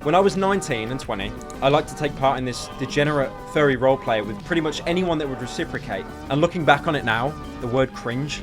When I was 19 and 20, I liked to take part in this degenerate furry roleplay with pretty much anyone that would reciprocate. And looking back on it now, the word cringe,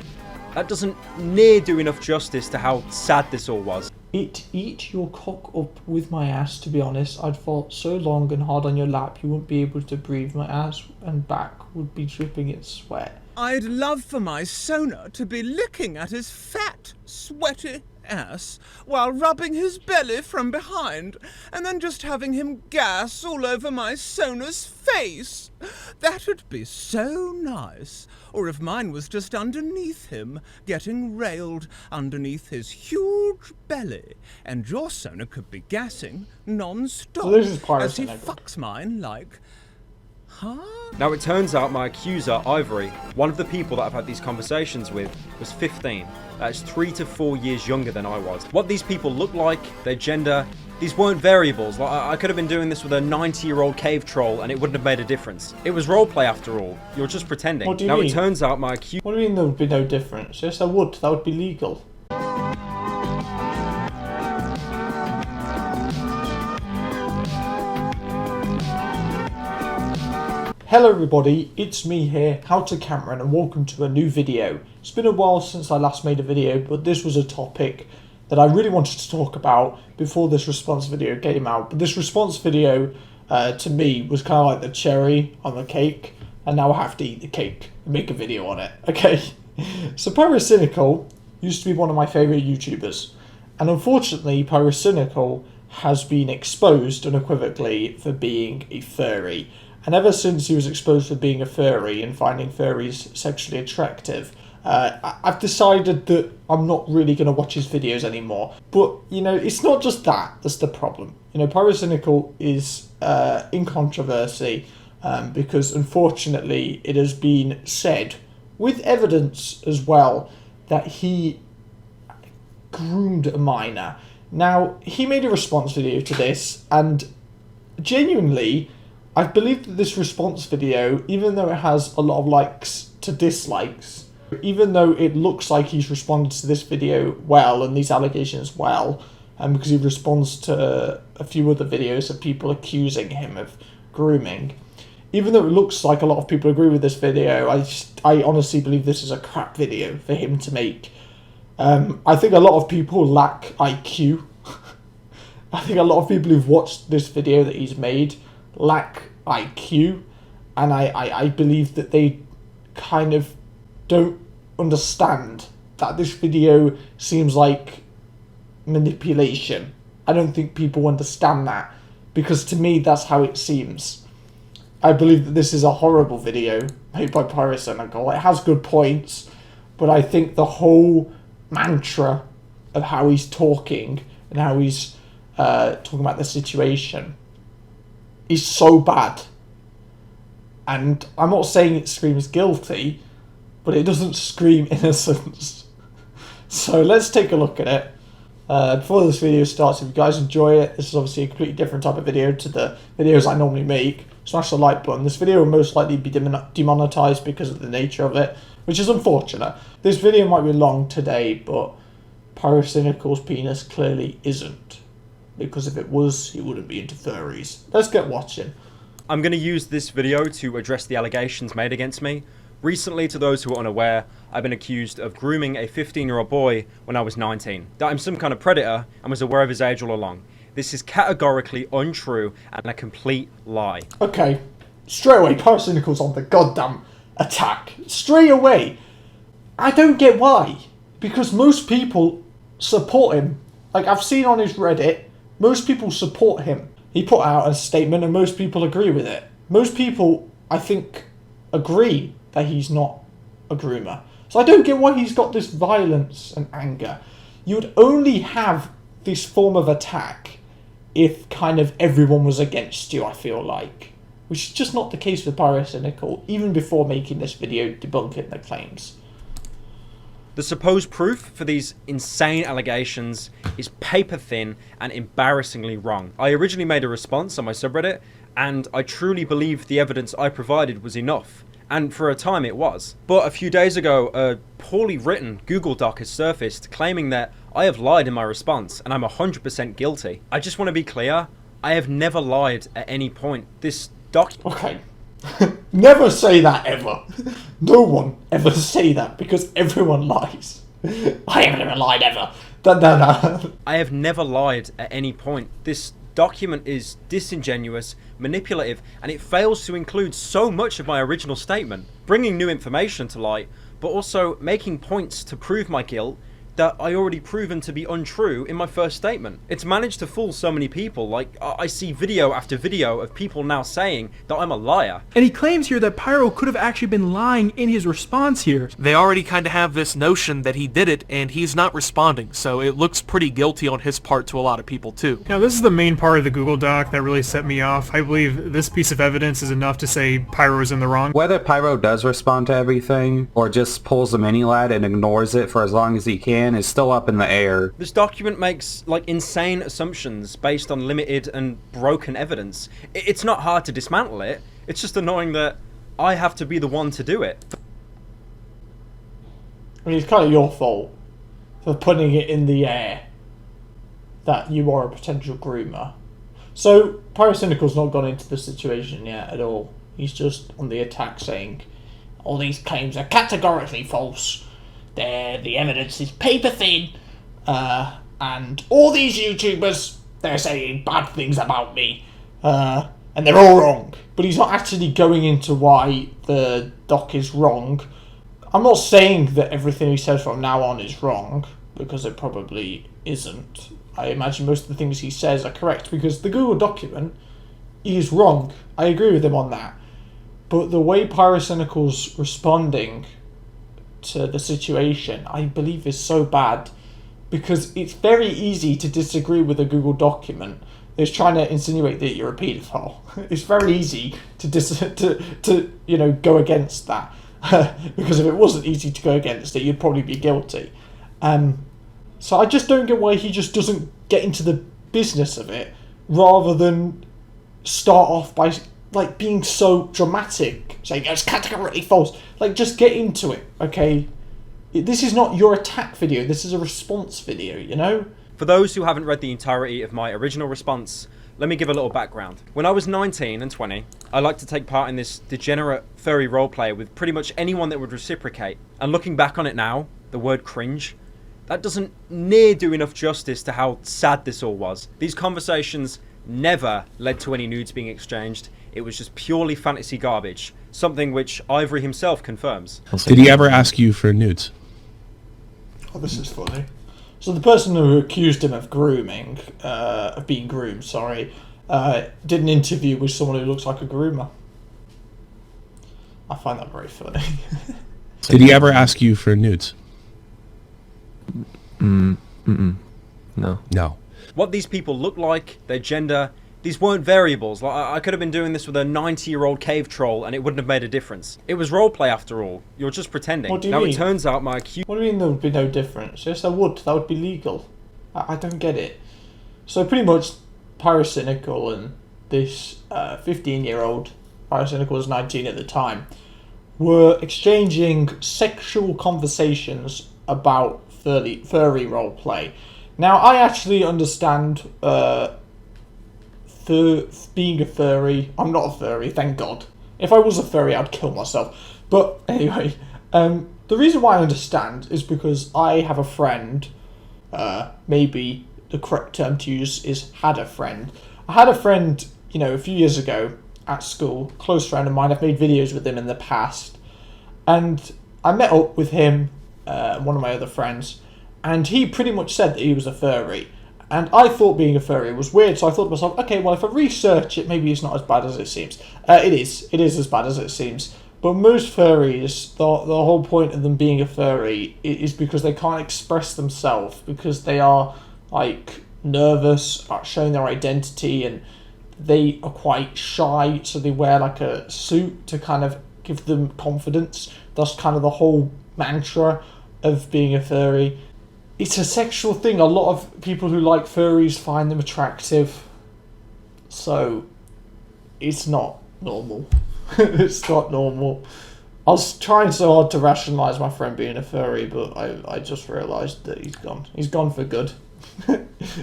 that doesn't near do enough justice to how sad this all was. Eat your cock up with my ass, to be honest. I'd fought so long and hard on your lap you wouldn't be able to breathe. My ass and back would be dripping in sweat. I'd love for my Sona to be licking at his fat, sweaty ass while rubbing his belly from behind and then just having him gas all over my Sona's face. That'd be so nice. Or if mine was just underneath him, getting railed underneath his huge belly, and your Sona could be gassing non-stop as he fucks mine like... Huh? Now it turns out my accuser, Ivory, one of the people that I've had these conversations with, was 15. That's 3 to 4 years younger than I was. What these people look like, their gender, these weren't variables. Like, I could have been doing this with a 90-year-old cave troll and it wouldn't have made a difference. It was roleplay after all. You're just pretending. What do you mean? It turns out my accuser... What do you mean there would be no difference? Yes, there would. That would be legal. Hello everybody, it's me here, How to Cameron, and welcome to a new video. It's been a while since I last made a video, but this was a topic that I really wanted to talk about before this response video came out. But this response video, to me, was kind of like the cherry on the cake, and now I have to eat the cake and make a video on it, okay? So Pyrocynical used to be one of my favourite YouTubers, and unfortunately Pyrocynical has been exposed unequivocally for being a furry. And ever since he was exposed for being a furry and finding furries sexually attractive, I've decided that I'm not really going to watch his videos anymore. But, you know, it's not just that's the problem. You know, Pyrocynical is in controversy because, unfortunately, it has been said, with evidence as well, that he groomed a minor. Now, he made a response video to this, and genuinely... I believe that this response video, even though it has a lot of likes to dislikes, even though it looks like he's responded to this video well and these allegations well, because he responds to a few other videos of people accusing him of grooming, even though it looks like a lot of people agree with this video, I honestly believe this is a crap video for him to make. I think a lot of people lack IQ. I think a lot of people who've watched this video that he's made lack IQ, and I believe that they kind of don't understand that this video seems like manipulation. I don't think people understand that, because to me that's how it seems. I believe that this is a horrible video made by Pyrocynical. It has good points, but I think the whole mantra of how he's talking and how he's talking about the situation is so bad. And I'm not saying it screams guilty, but it doesn't scream innocence. So let's take a look at it. Before this video starts, if you guys enjoy it, this is obviously a completely different type of video to the videos I normally make. Smash the like button. This video will most likely be demonetized because of the nature of it, which is unfortunate. This video might be long today, but Pyrocynical's penis clearly isn't. Because if it was, he wouldn't be into furries. Let's get watching. I'm going to use this video to address the allegations made against me. Recently, to those who are unaware, I've been accused of grooming a 15-year-old boy when I was 19. That I'm some kind of predator and was aware of his age all along. This is categorically untrue and a complete lie. Okay, straight away, Pyrocynical's on the goddamn attack. Straight away. I don't get why. Because most people support him. Like, I've seen on his Reddit, most people support him. He put out a statement and most people agree with it. Most people, I think, agree that he's not a groomer. So I don't get why he's got this violence and anger. You would only have this form of attack if kind of everyone was against you, I feel like. Which is just not the case with Pyrocynical, even before making this video debunking the claims. The supposed proof for these insane allegations is paper thin and embarrassingly wrong. I originally made a response on my subreddit, and I truly believed the evidence I provided was enough. And for a time it was. But a few days ago, a poorly written Google Doc has surfaced claiming that I have lied in my response and I'm 100% guilty. I just want to be clear, I have never lied at any point. This Okay. Never say that ever. No one ever say that because everyone lies. I haven't ever lied ever. No. I have never lied at any point. This document is disingenuous, manipulative, and it fails to include so much of my original statement, bringing new information to light, but also making points to prove my guilt that I already proven to be untrue in my first statement. It's managed to fool so many people. Like, I see video after video of people now saying that I'm a liar. And he claims here that Pyro could have actually been lying in his response here. They already kind of have this notion that he did it, and he's not responding, so it looks pretty guilty on his part to a lot of people too. Now, this is the main part of the Google Doc that really set me off. I believe this piece of evidence is enough to say Pyro is in the wrong. Whether Pyro does respond to everything, or just pulls a mini-lad and ignores it for as long as he can, is still up in the air. This document makes, like, insane assumptions based on limited and broken evidence. It's not hard to dismantle it. It's just annoying that I have to be the one to do it. I mean, it's kind of your fault for putting it in the air that you are a potential groomer. So, Pyrocynical's not gone into the situation yet at all. He's just on the attack saying, all these claims are categorically false. The evidence is paper thin, and all these YouTubers, they're saying bad things about me, and they're all wrong. But he's not actually going into why the doc is wrong. I'm not saying that everything he says from now on is wrong, because it probably isn't. I imagine most of the things he says are correct, because the Google document is wrong. I agree with him on that. But the way Pyrocynical's responding to the situation, I believe, is so bad, because it's very easy to disagree with a Google document that's trying to insinuate that you're a paedophile. It's very easy to go against that, because if it wasn't easy to go against it, you'd probably be guilty. So I just don't get why he just doesn't get into the business of it, rather than start off by being so dramatic, saying it's categorically false. Just get into it, okay? This is not your attack video, this is a response video, you know? For those who haven't read the entirety of my original response, let me give a little background. When I was 19 and 20, I liked to take part in this degenerate furry roleplay with pretty much anyone that would reciprocate. And looking back on it now, the word cringe, that doesn't near do enough justice to how sad this all was. These conversations never led to any nudes being exchanged. It was just purely fantasy garbage, something which Ivory himself confirms. Did he ever ask you for nudes? Oh, this is funny. So the person who accused him of grooming, of being groomed, did an interview with someone who looks like a groomer. I find that very funny. Did he ever ask you for nudes? No. No. What these people look like, their gender, these weren't variables. I could have been doing this with a 90-year-old cave troll and it wouldn't have made a difference. It was roleplay after all. You're just pretending. What do you mean? It turns out my accused... What do you mean there would be no difference? Yes, there would. That would be legal. I don't get it. So pretty much Pyrocynical and this 15-year-old, Pyrocynical was 19 at the time, were exchanging sexual conversations about furry roleplay. Now, I actually understand being a furry. I'm not a furry, thank God. If I was a furry, I'd kill myself. But anyway, the reason why I understand is because I have a friend, maybe the correct term to use is had a friend. I had a friend, a few years ago at school, close friend of mine. I've made videos with him in the past. And I met up with him, one of my other friends, and he pretty much said that he was a furry. And I thought being a furry was weird, so I thought to myself, okay, well, if I research it, maybe it's not as bad as it seems. It is as bad as it seems. But most furries, the whole point of them being a furry is because they can't express themselves, because they are, nervous about showing their identity, and they are quite shy, so they wear, a suit to kind of give them confidence. That's kind of the whole mantra of being a furry. It's a sexual thing. A lot of people who like furries find them attractive. So, it's not normal. It's not normal. I was trying so hard to rationalise my friend being a furry, but I just realised that he's gone. He's gone for good.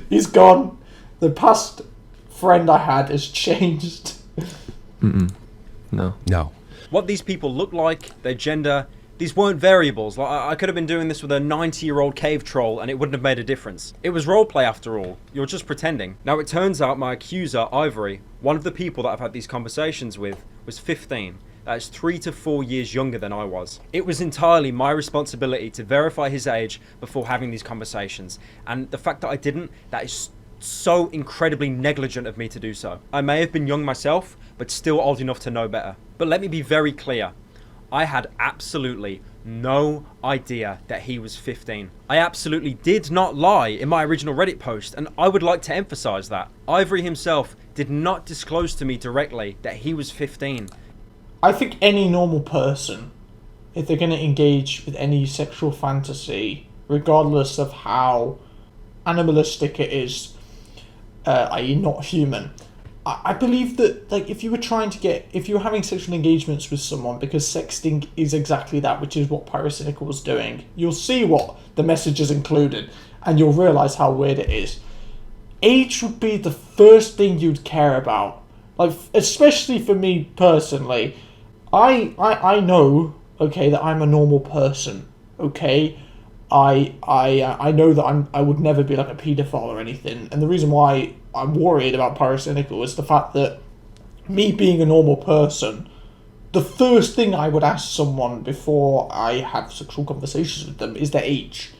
He's gone. The past friend I had has changed. No. No. What these people look like, their gender, these weren't variables. Like, I could have been doing this with a 90-year-old cave troll and it wouldn't have made a difference. It was roleplay after all. You're just pretending. Now it turns out my accuser, Ivory, one of the people that I've had these conversations with, was 15. That is 3 to 4 years younger than I was. It was entirely my responsibility to verify his age before having these conversations. And the fact that I didn't, that is so incredibly negligent of me to do so. I may have been young myself, but still old enough to know better. But let me be very clear. I had absolutely no idea that he was 15. I absolutely did not lie in my original Reddit post, and I would like to emphasize that. Ivory himself did not disclose to me directly that he was 15. I think any normal person, if they're going to engage with any sexual fantasy, regardless of how animalistic it is, i.e. not human, I believe that, like, if you were having sexual engagements with someone, because sexting is exactly that, which is what Pyrocynical was doing, you'll see what the messages included, and you'll realise how weird it is. Age would be the first thing you'd care about. Like, especially for me personally, I know, okay, that I'm a normal person, okay? I know that I would never be like a paedophile or anything, and the reason why I'm worried about Pyrocynical is the fact that me being a normal person, the first thing I would ask someone before I have sexual conversations with them is their age.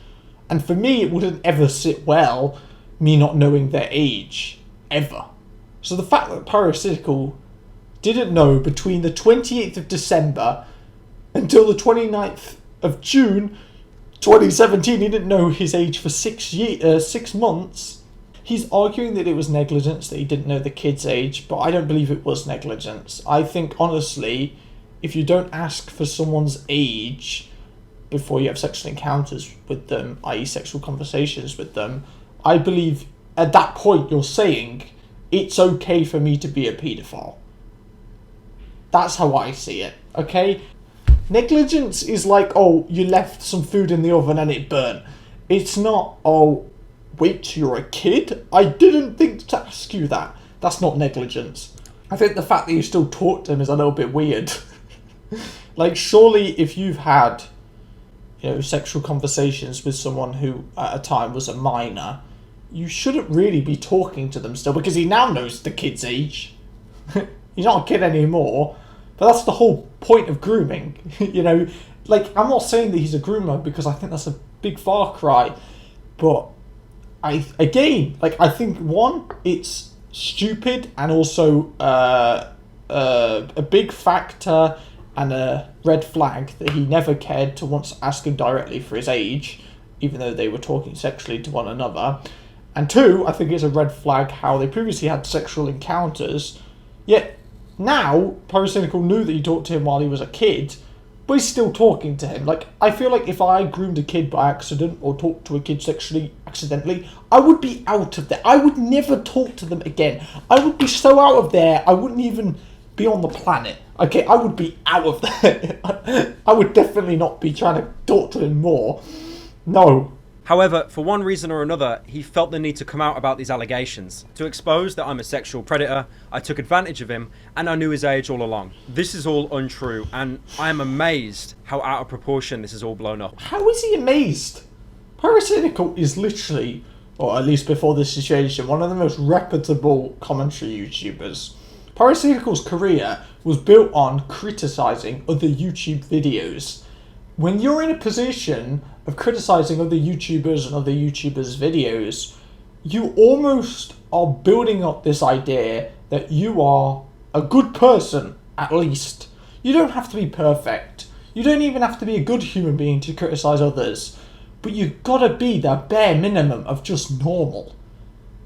And for me, it wouldn't ever sit well, me not knowing their age, ever. So the fact that Pyrocynical didn't know between the 28th of December until the 29th of June 2017, he didn't know his age for 6 months. He's arguing that it was negligence, that he didn't know the kid's age, but I don't believe it was negligence. I think, honestly, if you don't ask for someone's age before you have sexual encounters with them, i.e. sexual conversations with them, I believe at that point you're saying, it's okay for me to be a paedophile. That's how I see it, okay? Negligence is like, oh, you left some food in the oven and it burnt. It's not, oh, wait, you're a kid? I didn't think to ask you that. That's not negligence. I think the fact that you still talk to him is a little bit weird. Like, surely if you've had, sexual conversations with someone who at a time was a minor, you shouldn't really be talking to them still, because he now knows the kid's age. He's not a kid anymore. But that's the whole point of grooming. Like, I'm not saying that he's a groomer because I think that's a big far cry. But I think, one, it's stupid, and also a big factor and a red flag that he never cared to once ask him directly for his age, even though they were talking sexually to one another. And two, I think it's a red flag how they previously had sexual encounters, yet now Pyrocynical knew that he talked to him while he was a kid, but he's still talking to him. Like, I feel like if I groomed a kid by accident or talked to a kid sexually accidentally, I would be out of there. I would never talk to them again. I would be so out of there, I wouldn't even be on the planet. Okay, I would be out of there. I would definitely not be trying to talk to him more. No. However, for one reason or another, he felt the need to come out about these allegations. To expose that I'm a sexual predator, I took advantage of him, and I knew his age all along. This is all untrue, and I am amazed how out of proportion this is all blown up. How is he amazed? Pyrocynical is literally, or at least before this situation, one of the most reputable commentary YouTubers. Pyrocynical's career was built on criticising other YouTube videos. When you're in a position of criticising other YouTubers and other YouTubers' videos, you almost are building up this idea that you are a good person, at least. You don't have to be perfect. You don't even have to be a good human being to criticise others. But you've got to be the bare minimum of just normal.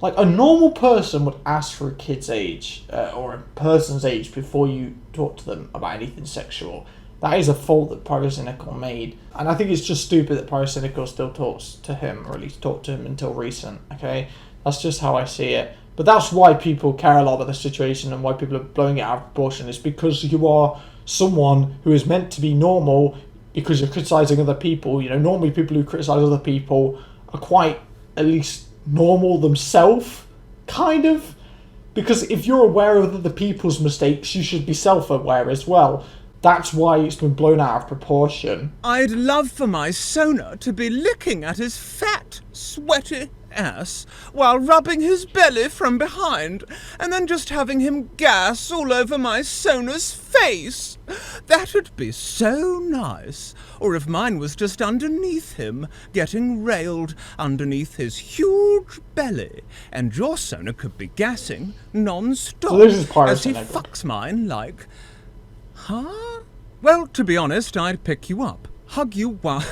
Like, a normal person would ask for a kid's age, or a person's age, before you talk to them about anything sexual. That is a fault that Pyrocynical made. And I think it's just stupid that Pyrocynical still talks to him, or at least talked to him until recent, okay? That's just how I see it. But that's why people care a lot about the situation and why people are blowing it out of proportion. It's because you are someone who is meant to be normal because you're criticising other people. Normally people who criticise other people are quite, at least, normal themselves, kind of. Because if you're aware of other people's mistakes, you should be self-aware as well. That's why it's been blown out of proportion. I'd love for my Sona to be licking at his fat, sweaty ass while rubbing his belly from behind and then just having him gas all over my Sona's face. That'd be so nice. Or if mine was just underneath him, getting railed underneath his huge belly, and your Sona could be gassing non-stop So this is as he Pyrocynical. fucks mine like... Huh? Well, to be honest, I'd pick you up, hug you while...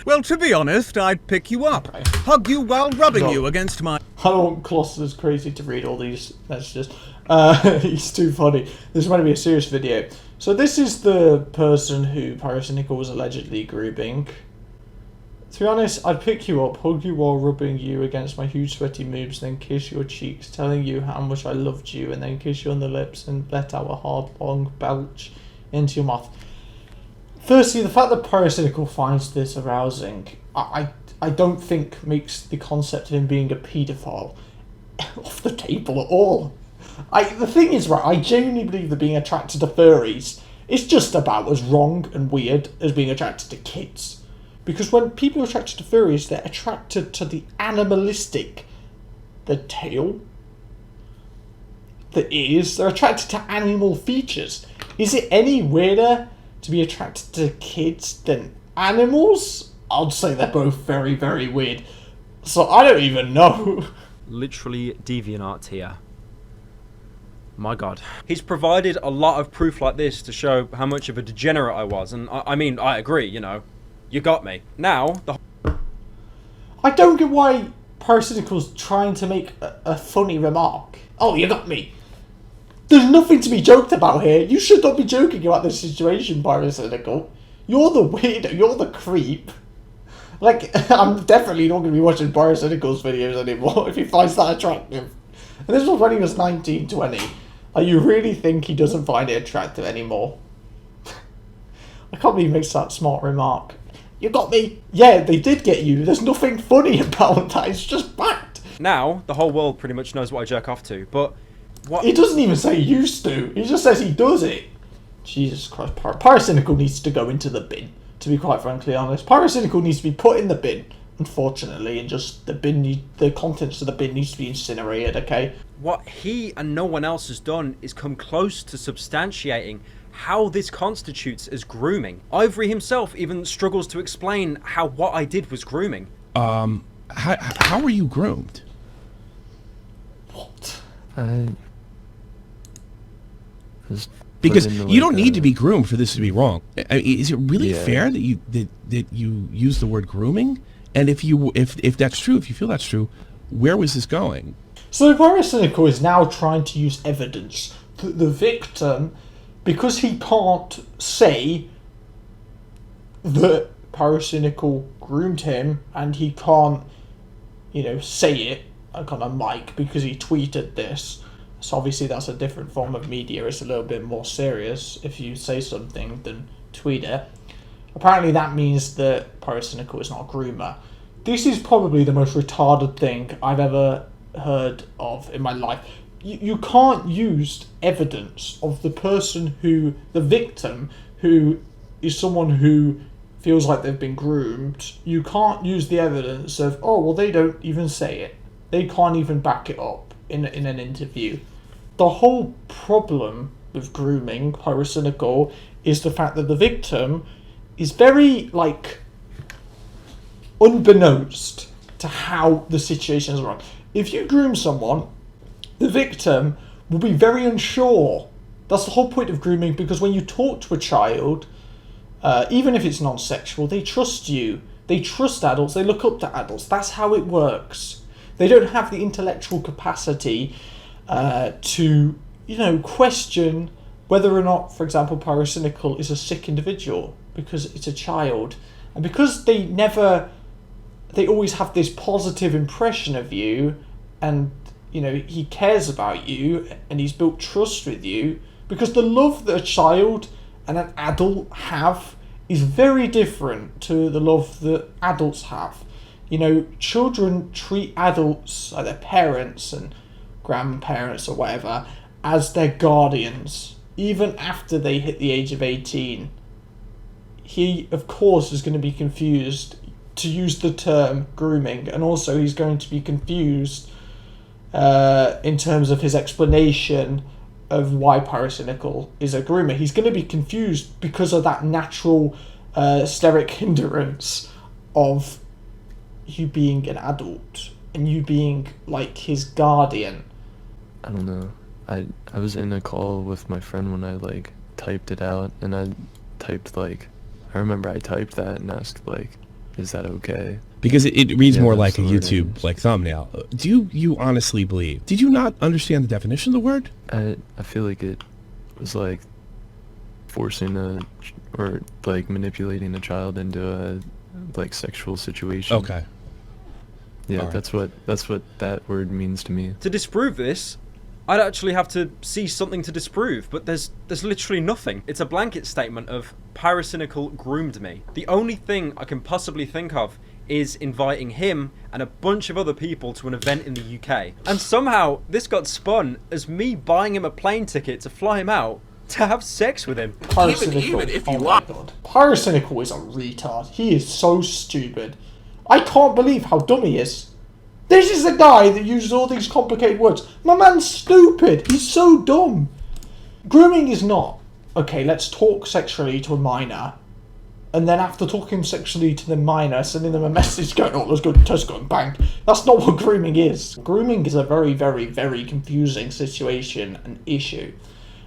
Well, to be honest, I'd pick you up, hug you while rubbing you against my... I don't want Colossus Crazy to read all these messages. He's too funny. This is going to be a serious video. So this is the person who Pyrocynical was allegedly grooming. To be honest, I'd pick you up, hug you while rubbing you against my huge sweaty moves, then kiss your cheeks, telling you how much I loved you, and then kiss you on the lips and let out a hard, long belch into your mouth. Firstly, the fact that Pyrocynical finds this arousing, I don't think makes the concept of him being a paedophile off the table at all. The thing is, right, I genuinely believe that being attracted to furries is just about as wrong and weird as being attracted to kids. Because when people are attracted to furries, they're attracted to the animalistic. The tail, the ears, they're attracted to animal features. Is it any weirder to be attracted to kids than animals? I'd say they're both very, very weird. So I don't even know. Literally DeviantArt here. My God. He's provided a lot of proof like this to show how much of a degenerate I was. And I mean, I agree, you know. You got me. Now, I don't get why Pyrocynical's trying to make a funny remark. Oh, you got me. There's nothing to be joked about here. You should not be joking about this situation, Pyrocynical. You're the weirdo. You're the creep. Like, I'm definitely not going to be watching Pyrocynical's videos anymore if he finds that attractive. And this was when he was 19, 20. Like, you really think he doesn't find it attractive anymore? I can't believe he makes that smart remark. You got me. Yeah, they did get you. There's nothing funny about that. It's just fact. now, the whole world pretty much knows what I jerk off to, but what... He doesn't even say used to. He just says he does it. Jesus Christ. Pyrocynical needs to go into the bin, to be quite frankly honest. Pyrocynical needs to be put in the bin, unfortunately, and just the contents of the bin needs to be incinerated, okay? What he and no one else has done is come close to substantiating how this constitutes as grooming. Ivory himself even struggles to explain how what I did was grooming. How were you groomed? What? Because you don't need to be groomed for this to be wrong. I mean, is it really fair that you use the word grooming? And if that's true, if you feel that's true, where was this going? So Pyrocynical is now trying to use evidence that the victim, because he can't say that Pyrocynical groomed him, and he can't, say it like on a mic because he tweeted this. So obviously that's a different form of media. It's a little bit more serious if you say something than tweet it. Apparently that means that Pyrocynical is not a groomer. This is probably the most retarded thing I've ever heard of in my life. You can't use evidence of the person the victim, who is someone who feels like they've been groomed. You can't use the evidence of, oh, well, they don't even say it. They can't even back it up in an interview. The whole problem with grooming Pyrocynical is the fact that the victim is very, unbeknownst to how the situation is run. If you groom someone, the victim will be very unsure. That's the whole point of grooming, because when you talk to a child, even if it's non-sexual, they trust you. They trust adults. They look up to adults. That's how it works. They don't have the intellectual capacity to, question whether or not, for example, Pyrocynical is a sick individual, because it's a child. And because they always have this positive impression of you, and, he cares about you, and he's built trust with you, because the love that a child and an adult have is very different to the love that adults have. You know, children treat adults, like their parents and grandparents or whatever, as their guardians, even after they hit the age of 18. He, of course, is going to be confused to use the term grooming, and also he's going to be confused in terms of his explanation of why Pyrocynical is a groomer. He's going to be confused because of that natural steric hindrance of you being an adult and you being like his guardian. I don't know. I was in a call with my friend when I like typed it out, and I typed like, I remember I typed that and asked like, is that okay? Because it reads Yeah, more that's like a the word YouTube is. like thumbnail. Do you honestly believe? Did you not understand the definition of the word? I feel like it was like forcing or like manipulating a child into a like sexual situation. Okay. Yeah, All right. that's what that word means to me. To disprove this, I'd actually have to see something to disprove, but there's literally nothing. It's a blanket statement of Pyrocynical groomed me. The only thing I can possibly think of is inviting him and a bunch of other people to an event in the UK. And somehow this got spun as me buying him a plane ticket to fly him out to have sex with him. Pyrocynical. Oh my god. Pyrocynical is a retard. He is so stupid. I can't believe how dumb he is. This is the guy that uses all these complicated words. My man's stupid. He's so dumb. Grooming is not, okay, let's talk sexually to a minor, and then after talking sexually to the minor, sending them a message going, oh, let's go to Tesco and bang. That's not what grooming is. Grooming is a very, very, very confusing situation and issue.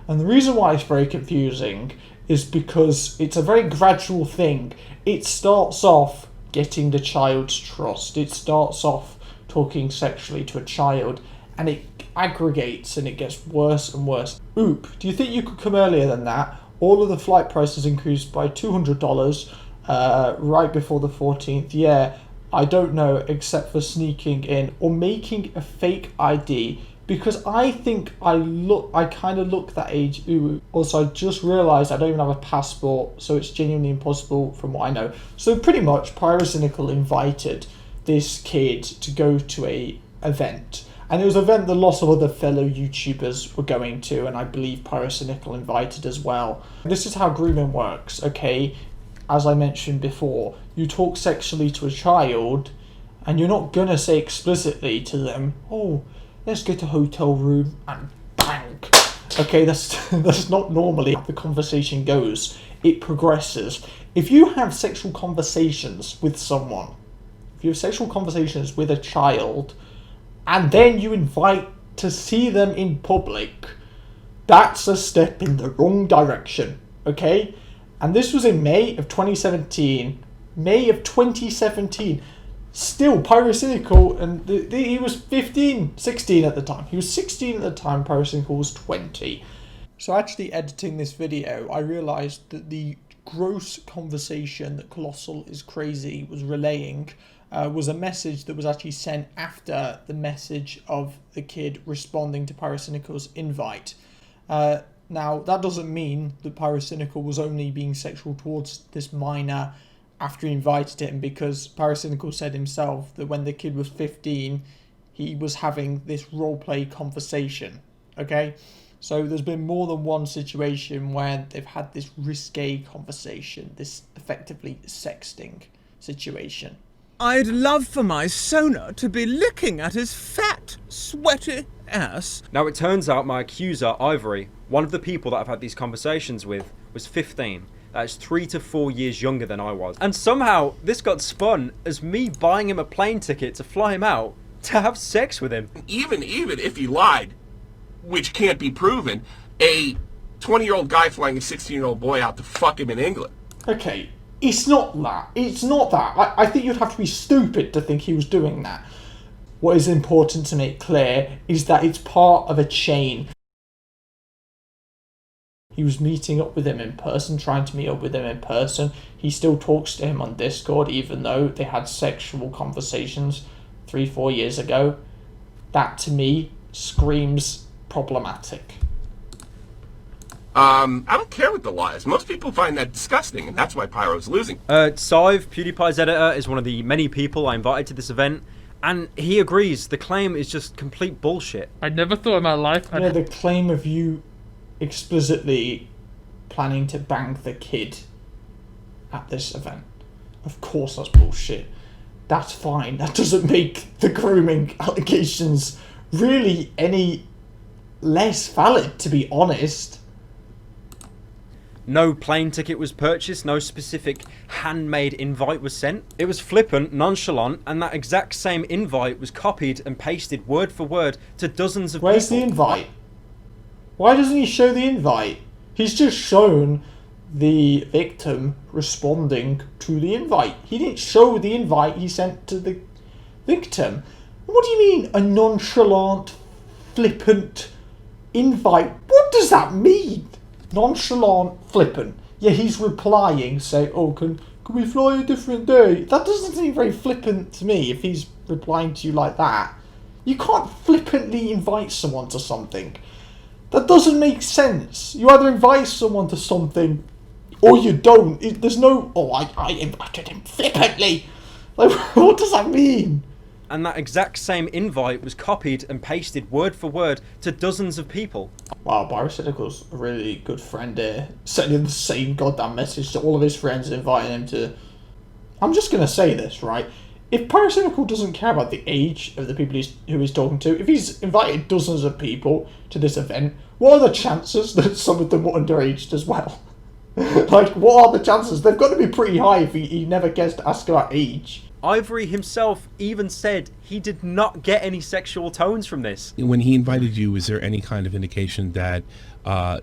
And the reason why it's very confusing is because it's a very gradual thing. It starts off getting the child's trust. It starts off talking sexually to a child, and it aggregates and it gets worse and worse. Oop, do you think you could come earlier than that? All of the flight prices increased by $200 right before the 14th. Yeah, I don't know, except for sneaking in or making a fake ID, because I think I kind of look that age. Ooh. Also, I just realised I don't even have a passport, so it's genuinely impossible from what I know. So pretty much, Pyrocynical invited this kid to go to a event, and it was an event that lots of other fellow YouTubers were going to, and I believe Pyrocynical invited as well. This is how grooming works, okay? As I mentioned before, you talk sexually to a child, and you're not gonna say explicitly to them, oh, let's get a hotel room and bang. Okay, that's not normally how the conversation goes. It progresses. If you have sexual conversations with someone, if you have sexual conversations with a child, and then you invite to see them in public, that's a step in the wrong direction, okay? And this was in May of 2017. May of 2017. Still, Pyrocynical, and he was 16 at the time. He was 16 at the time, Pyrocynical was 20. So actually editing this video, I realised that the gross conversation that Colossal is Crazy was relaying was a message that was actually sent after the message of the kid responding to Pyrocynical's invite. Now, that doesn't mean that Pyrocynical was only being sexual towards this minor after he invited him, because Pyrocynical said himself that when the kid was 15, he was having this roleplay conversation, okay? So there's been more than one situation where they've had this risque conversation, this effectively sexting situation. I'd love for my Sona to be looking at his fat, sweaty ass. Now it turns out my accuser, Ivory, one of the people that I've had these conversations with, was 15. That's 3 to 4 years younger than I was. And somehow this got spun as me buying him a plane ticket to fly him out to have sex with him. Even if he lied, which can't be proven, a 20-year-old guy flying a 16-year-old boy out to fuck him in England. Okay, it's not that. It's not that. I think you'd have to be stupid to think he was doing that. What is important to make clear is that it's part of a chain. He was meeting up with him in person, trying to meet up with him in person. He still talks to him on Discord, even though they had sexual conversations 3-4 years ago. That, to me, screams problematic. I don't care what the law is. Most people find that disgusting, and that's why Pyro's losing. Sive, PewDiePie's editor, is one of the many people I invited to this event, and he agrees the claim is just complete bullshit. I never thought in my life Yeah, the claim of you explicitly planning to bang the kid at this event. Of course that's bullshit. That's fine. That doesn't make the grooming allegations really any less valid, to be honest. No plane ticket was purchased, no specific handmade invite was sent. It was flippant, nonchalant, and that exact same invite was copied and pasted word for word to dozens of people. Where's the invite? Why doesn't he show the invite? He's just shown the victim responding to the invite. He didn't show the invite he sent to the victim. What do you mean, a nonchalant, flippant invite? What does that mean? Nonchalant, flippant. Yeah, he's replying, saying, oh, can we fly a different day? That doesn't seem very flippant to me if he's replying to you like that. You can't flippantly invite someone to something. That doesn't make sense. You either invite someone to something or you don't. There's no, oh, I invited him flippantly. Like, what does that mean? And that exact same invite was copied and pasted word for word to dozens of people. Wow, Pyrocynical's a really good friend here. Sending the same goddamn message to all of his friends, inviting him to... I'm just going to say this, right? If Pyrocynical doesn't care about the age of the people who he's talking to, if he's invited dozens of people to this event, what are the chances that some of them were underaged as well? Like, what are the chances? They've got to be pretty high if he never gets to ask about age. Ivory himself even said he did not get any sexual tones from this. When he invited you, was there any kind of indication that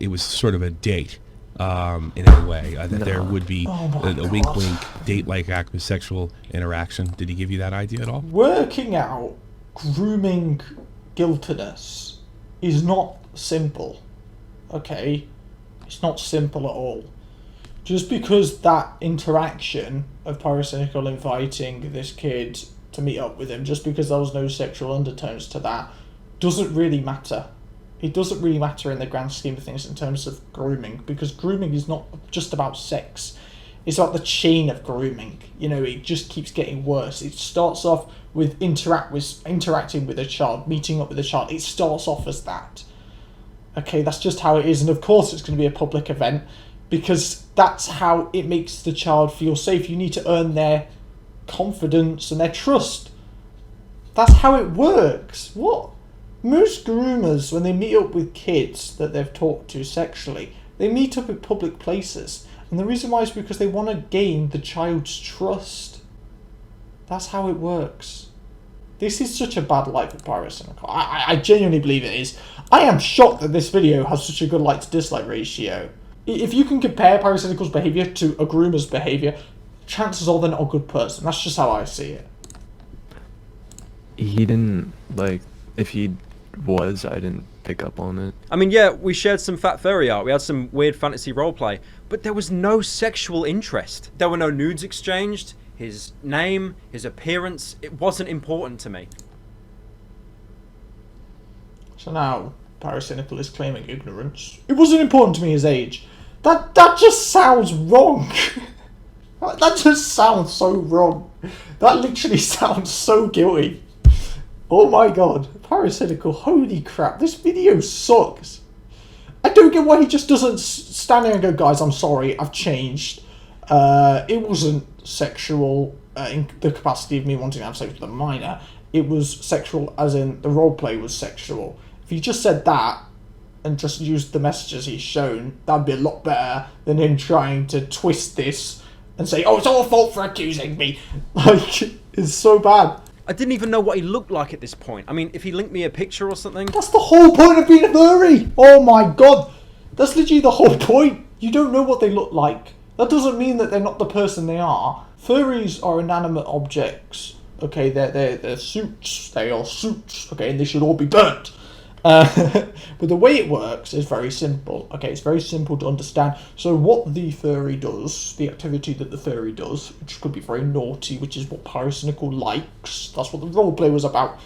it was sort of a date in any way? That there would be a wink-wink, date-like act with sexual interaction? Did he give you that idea at all? Working out grooming guiltiness is not simple, okay? It's not simple at all. Just because that interaction of Pyrocynical inviting this kid to meet up with him, just because there was no sexual undertones to that, doesn't really matter. It doesn't really matter in the grand scheme of things in terms of grooming, because grooming is not just about sex. It's about the chain of grooming. You know, it just keeps getting worse. It starts off with interacting with a child, meeting up with a child. It starts off as that. Okay, that's just how it is, and of course it's going to be a public event, because that's how it makes the child feel safe. You need to earn their confidence and their trust. That's how it works. What? Most groomers, when they meet up with kids that they've talked to sexually, they meet up at public places. And the reason why is because they want to gain the child's trust. That's how it works. This is such a bad light for Pyrocynical. I genuinely believe it is. I am shocked that this video has such a good like to dislike ratio. If you can compare Pyrocynical's behaviour to a groomer's behaviour, chances are they're not a good person. That's just how I see it. He didn't, like, if he was, I didn't pick up on it. I mean, yeah, we shared some Fat Furry art, we had some weird fantasy roleplay, but there was no sexual interest. There were no nudes exchanged, his name, his appearance, it wasn't important to me. So now, Pyrocynical is claiming ignorance. It wasn't important to me his age. That just sounds wrong. That just sounds so wrong. That literally sounds so guilty. Oh my god. Pyrocynical, holy crap. This video sucks. I don't get why he just doesn't stand there and go, guys, I'm sorry, I've changed. It wasn't sexual in the capacity of me wanting to have sex with a minor. It was sexual as in the roleplay was sexual. If he just said that, and just used the messages he's shown, that'd be a lot better than him trying to twist this and say, oh, it's all fault for accusing me. Like, it's so bad. I didn't even know what he looked like at this point. I mean, if he linked me a picture or something... That's the whole point of being a furry! Oh my god! That's literally the whole point. You don't know what they look like. That doesn't mean that they're not the person they are. Furries are inanimate objects. Okay, they're suits. They are suits. Okay, and they should all be burnt. But the way it works is very simple. Okay, it's very simple to understand. So what the furry does, the activity that the furry does, which could be very naughty, which is what Pyrocynical likes, that's what the roleplay was about,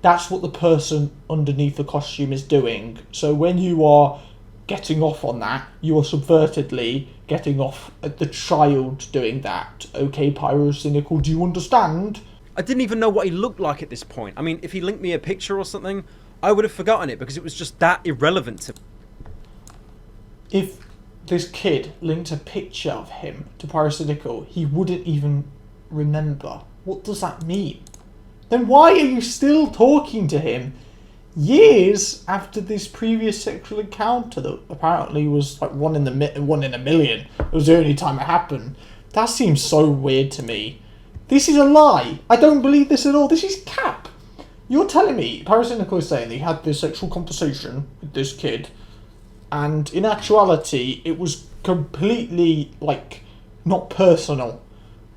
that's what the person underneath the costume is doing. So when you are getting off on that. You are subvertedly getting off at the child doing that. Okay, Pyrocynical, do you understand? I didn't even know what he looked like at this point. I mean, if he linked me a picture or something, I would have forgotten it because it was just that irrelevant to me. If this kid linked a picture of him to Pyrocynical, he wouldn't even remember. What does that mean? Then why are you still talking to him years after this previous sexual encounter that apparently was like one in a million? It was the only time it happened. That seems so weird to me. This is a lie. I don't believe this at all. This is cap. You're telling me Pyrocynical is saying that he had this sexual conversation with this kid, and in actuality it was completely like not personal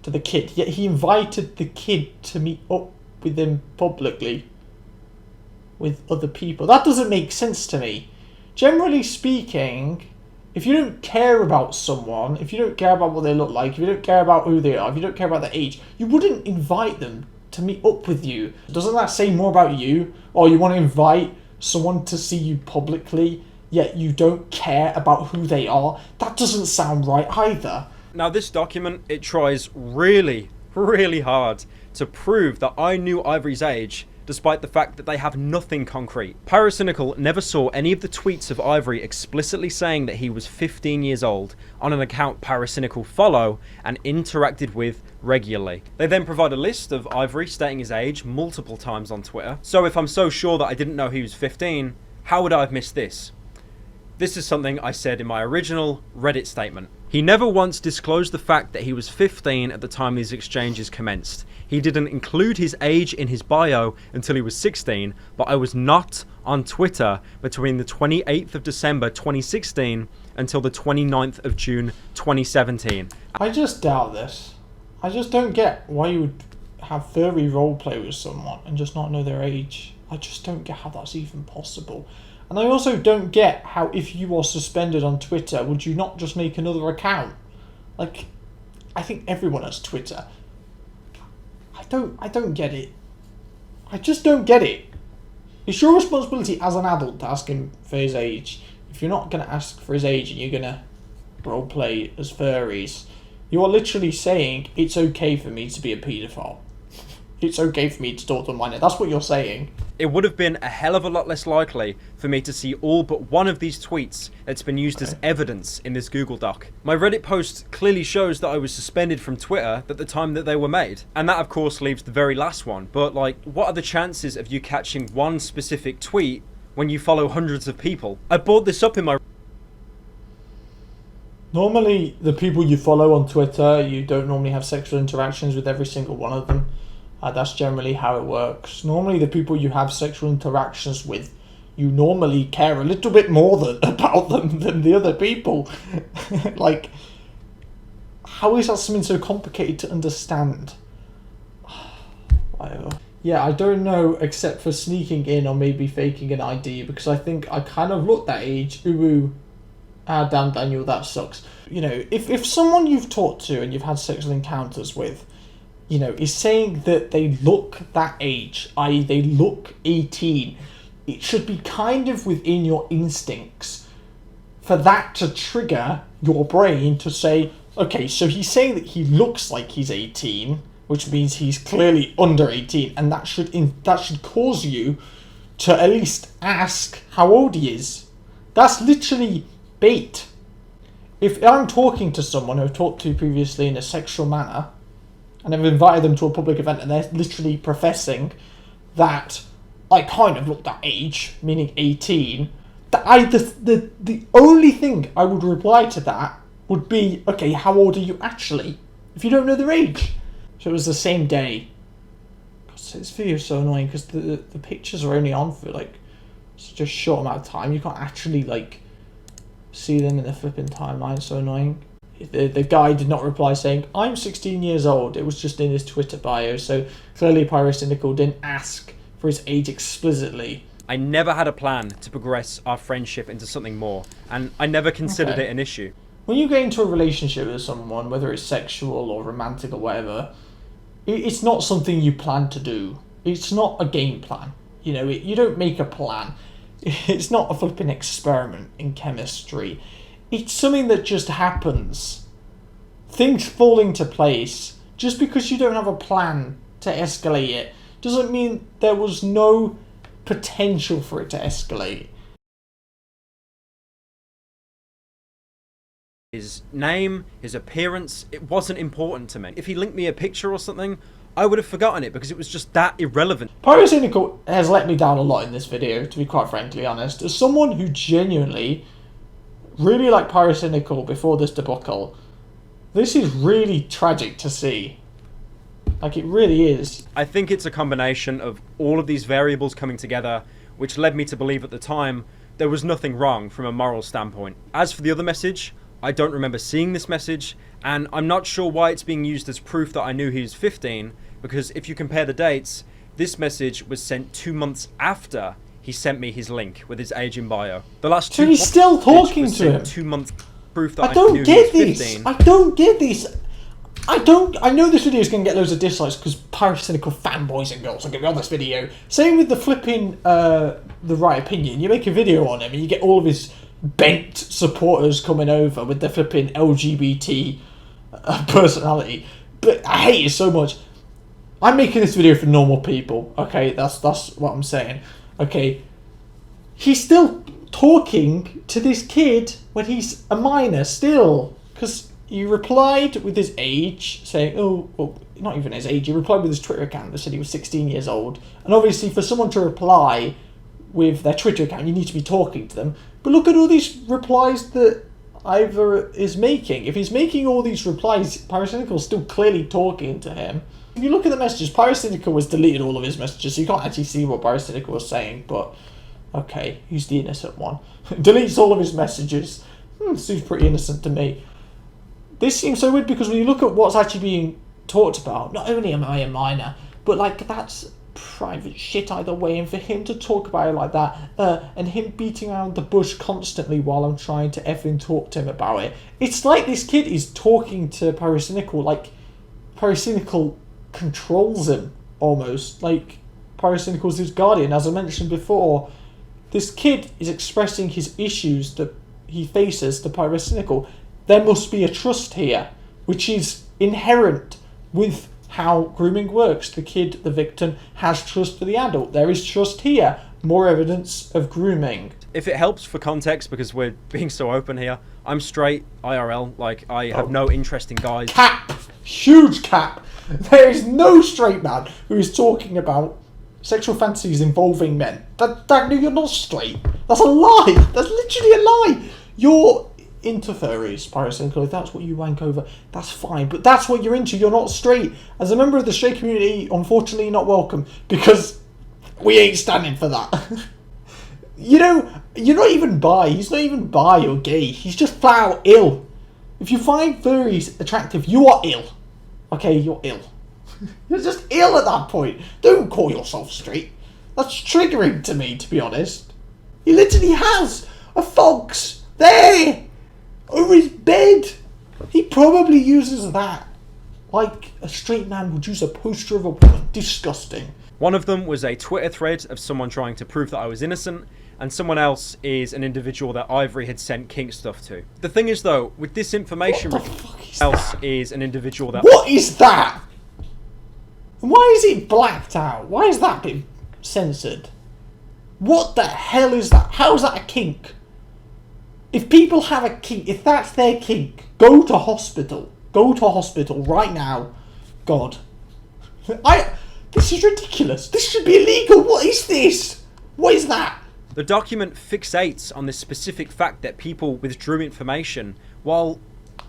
to the kid, yet he invited the kid to meet up with him publicly with other people. That doesn't make sense to me. Generally speaking, if you don't care about someone, if you don't care about what they look like, if you don't care about who they are, if you don't care about their age, you wouldn't invite them to meet up with you. Doesn't that say more about you? Or you want to invite someone to see you publicly, yet you don't care about who they are? That doesn't sound right either. Now this document, it tries really, really hard to prove that I knew Ivory's age, despite the fact that they have nothing concrete. Pyrocynical never saw any of the tweets of Ivory explicitly saying that he was 15 years old on an account Pyrocynical follow and interacted with regularly. They then provide a list of Ivory stating his age multiple times on Twitter. So if I'm so sure that I didn't know he was 15, how would I have missed this? This is something I said in my original Reddit statement. He never once disclosed the fact that he was 15 at the time these exchanges commenced. He didn't include his age in his bio until he was 16, but I was not on Twitter between the 28th of December 2016 until the 29th of June 2017. I just doubt this. I just don't get why you would have furry roleplay with someone and just not know their age. I just don't get how that's even possible. And I also don't get how, if you are suspended on Twitter, would you not just make another account? Like, I think everyone has Twitter. I don't get it. I just don't get it. It's your responsibility as an adult to ask him for his age. If you're not going to ask for his age and you're going to roleplay as furries, you are literally saying it's okay for me to be a paedophile. It's okay for me to talk to a minor. That's what you're saying. It would have been a hell of a lot less likely for me to see all but one of these tweets that's been used as evidence in this Google Doc. My Reddit post clearly shows that I was suspended from Twitter at the time that they were made. And that of course leaves the very last one. But like, what are the chances of you catching one specific tweet when you follow hundreds of people? I brought this up in my... Normally, the people you follow on Twitter, you don't normally have sexual interactions with every single one of them. That's generally how it works. Normally, the people you have sexual interactions with, you normally care a little bit more about them than the other people. Like, how is that something so complicated to understand? Whatever. Yeah, I don't know, except for sneaking in or maybe faking an ID, because I think I kind of look that age. Ooh, ah, damn, Daniel, that sucks. You know, if someone you've talked to and you've had sexual encounters with, you know, is saying that they look that age, i.e. they look 18, it should be kind of within your instincts for that to trigger your brain to say, okay, so he's saying that he looks like he's 18, which means he's clearly under 18, and that should cause you to at least ask how old he is. That's literally bait. If I'm talking to someone who I've talked to previously in a sexual manner, and I've invited them to a public event and they're literally professing that I kind of look that age, meaning 18, the only thing I would reply to that would be, okay, how old are you actually? If you don't know their age. So it was the same day. God, this video is so annoying because the pictures are only on for like such a short amount of time. You can't actually like see them in the flipping timeline. It's so annoying. The guy did not reply saying, I'm 16 years old. It was just in his Twitter bio. So clearly Pyrocynical didn't ask for his age explicitly. I never had a plan to progress our friendship into something more, and I never considered it an issue. When you get into a relationship with someone, whether it's sexual or romantic or whatever, it's not something you plan to do. It's not a game plan. You know, you don't make a plan. It's not a flipping experiment in chemistry. It's something that just happens. Things fall into place. Just because you don't have a plan to escalate it doesn't mean there was no potential for it to escalate. His name, his appearance, it wasn't important to me. If he linked me a picture or something, I would have forgotten it because it was just that irrelevant. Pyrocynical has let me down a lot in this video, to be quite frankly honest. As someone who genuinely really liked Pyrocynical before this debacle, this is really tragic to see. Like, it really is. I think it's a combination of all of these variables coming together, which led me to believe at the time there was nothing wrong from a moral standpoint. As for the other message, I don't remember seeing this message, and I'm not sure why it's being used as proof that I knew he was 15, because if you compare the dates, this message was sent 2 months after he sent me his link with his age in bio. The last So he's still talking to him. 2 months proof that I don't knew get he was this. 15. I don't get this. I know this video is going to get loads of dislikes because Pyrocynical fanboys and girls are going to be on this video. Same with the flipping The Right Opinion. You make a video on him and you get all of his bent supporters coming over with their flipping LGBT personality. But I hate it so much. I'm making this video for normal people. Okay, that's what I'm saying. Okay, he's still talking to this kid when he's a minor still, because he replied with his age, saying, oh, well, not even his age, he replied with his Twitter account that said he was 16 years old. And obviously for someone to reply with their Twitter account, you need to be talking to them. But look at all these replies that Ivor is making. If he's making all these replies, Pyrocynical is still clearly talking to him. If you look at the messages, Pyrocynical has deleted all of his messages, so you can't actually see what Pyrocynical was saying, but okay, he's the innocent one. Deletes all of his messages. Seems pretty innocent to me. This seems so weird because when you look at what's actually being talked about, not only am I a minor, but like that's private shit either way, and for him to talk about it like that, and him beating around the bush constantly while I'm trying to effing talk to him about it, it's like this kid is talking to Pyrocynical, like Pyrocynical controls him almost, like Pyrocynical's his guardian. As I mentioned before, this kid is expressing his issues that he faces to Pyrocynical. There must be a trust here, which is inherent with how grooming works. The kid, the victim, has trust for the adult. There is trust here. More evidence of grooming. If it helps for context, because we're being so open here, I'm straight, IRL, like, I have no interest in guys. Cap! Huge cap! There is no straight man who is talking about sexual fantasies involving men. You're not straight. That's a lie! That's literally a lie! You're into furries, Pyrocynical. If that's what you wank over, that's fine. But that's what you're into. You're not straight. As a member of the straight community, unfortunately, you're not welcome, because we ain't standing for that. You know, you're not even bi. He's not even bi or gay. He's just flat out ill. If you find furries attractive, you are ill. Okay, you're ill. You're just ill at that point. Don't call yourself straight. That's triggering to me, to be honest. He literally has a fox there over his bed. He probably uses that like a straight man would use a poster of a woman. Disgusting. One of them was a Twitter thread of someone trying to prove that I was innocent, and someone else is an individual that Ivory had sent kink stuff to. The thing is though, with this information, else is an individual that... What is that? Why is it blacked out? Why is that been censored? What the hell is that? How is that a kink? If people have a kink, if that's their kink, go to hospital. Go to hospital right now. God. This is ridiculous. This should be illegal. What is this? What is that? The document fixates on this specific fact that people withdrew information while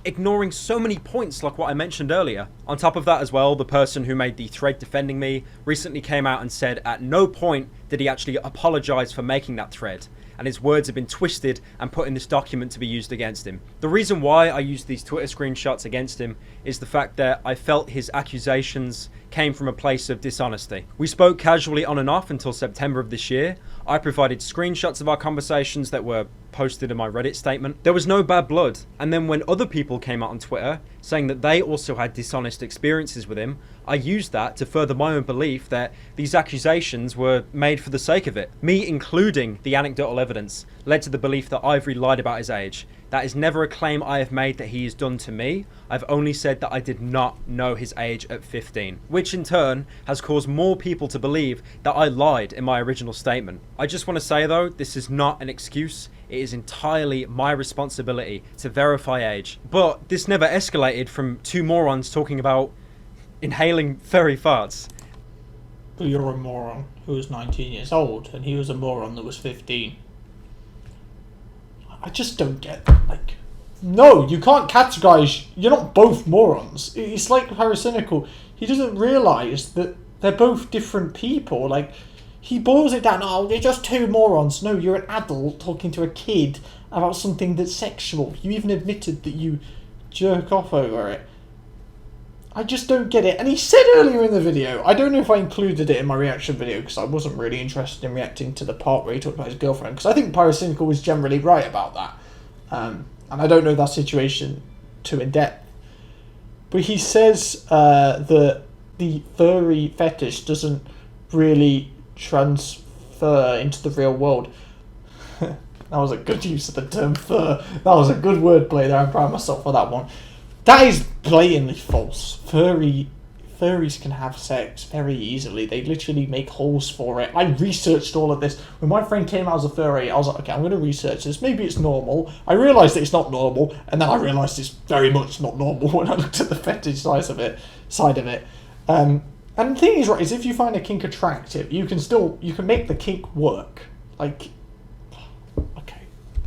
ignoring so many points like what I mentioned earlier. On top of that as well, the person who made the thread defending me recently came out and said at no point did he actually apologise for making that thread, and his words have been twisted and put in this document to be used against him. The reason why I used these Twitter screenshots against him is the fact that I felt his accusations came from a place of dishonesty. We spoke casually on and off until September of this year. I provided screenshots of our conversations that were posted in my Reddit statement. There was no bad blood. And then when other people came out on Twitter saying that they also had dishonest experiences with him, I used that to further my own belief that these accusations were made for the sake of it. Me including the anecdotal evidence led to the belief that Ivory lied about his age. That is never a claim I have made that he has done to me. I've only said that I did not know his age at 15, which in turn has caused more people to believe that I lied in my original statement. I just want to say though, this is not an excuse. It is entirely my responsibility to verify age. But this never escalated from two morons talking about inhaling furry farts. But you're a moron who was 19 years old, and he was a moron that was 15. I just don't get that. Like, no, you can't categorize. You're not both morons. It's like Pyrocynical. He doesn't realize that they're both different people. Like, he boils it down. Oh, they're just two morons. No, you're an adult talking to a kid about something that's sexual. You even admitted that you jerk off over it. I just don't get it. And he said earlier in the video, I don't know if I included it in my reaction video because I wasn't really interested in reacting to the part where he talked about his girlfriend, because I think Pyrocynical was generally right about that. And I don't know that situation too in depth. But he says that the furry fetish doesn't really transfer into the real world. That was a good use of the term fur. That was a good wordplay there. I'm proud of myself for that one. That is blatantly false. Furries can have sex very easily. They literally make holes for it. I researched all of this. When my friend came out as a furry, I was like, okay, I'm going to research this. Maybe it's normal. I realised that it's not normal, and then I realised it's very much not normal when I looked at the fetish side of it. And the thing is, right, is if you find a kink attractive, you can make the kink work. Like,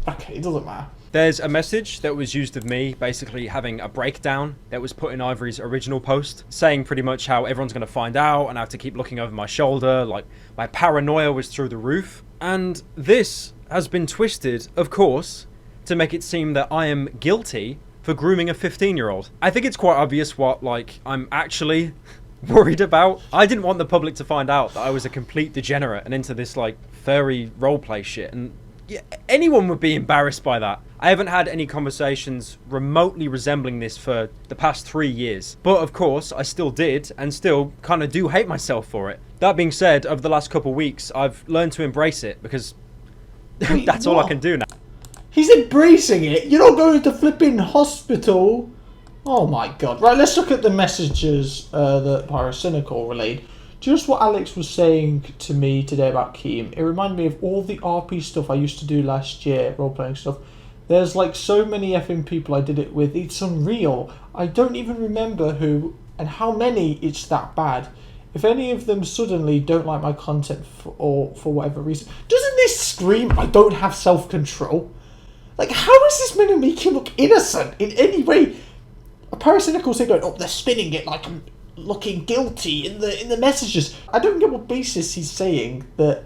okay, it doesn't matter. There's a message that was used of me basically having a breakdown that was put in Ivory's original post, saying pretty much how everyone's going to find out and I have to keep looking over my shoulder, like my paranoia was through the roof. And this has been twisted, of course, to make it seem that I am guilty for grooming a 15-year-old. I think it's quite obvious what, like, I'm actually worried about. I didn't want the public to find out that I was a complete degenerate and into this, like, furry roleplay shit, and yeah, anyone would be embarrassed by that. I haven't had any conversations remotely resembling this for the past 3 years. But of course, I still did, and still kind of do hate myself for it. That being said, over the last couple of weeks, I've learned to embrace it, because that's all I can do now. He's embracing it? You're not going to flipping hospital? Oh my god. Right, let's look at the messages that Pyrocynical relayed. Just what Alex was saying to me today about Keem, it reminded me of all the RP stuff I used to do last year, role-playing stuff. There's like so many effing people I did it with, it's unreal. I don't even remember who and how many it's that bad. If any of them suddenly don't like my content for whatever reason, doesn't this scream I don't have self-control? Like, how is this meant to make you look innocent in any way? A Pyrocynical saying, oh, they're spinning it like I'm looking guilty in the messages. I don't get what basis he's saying that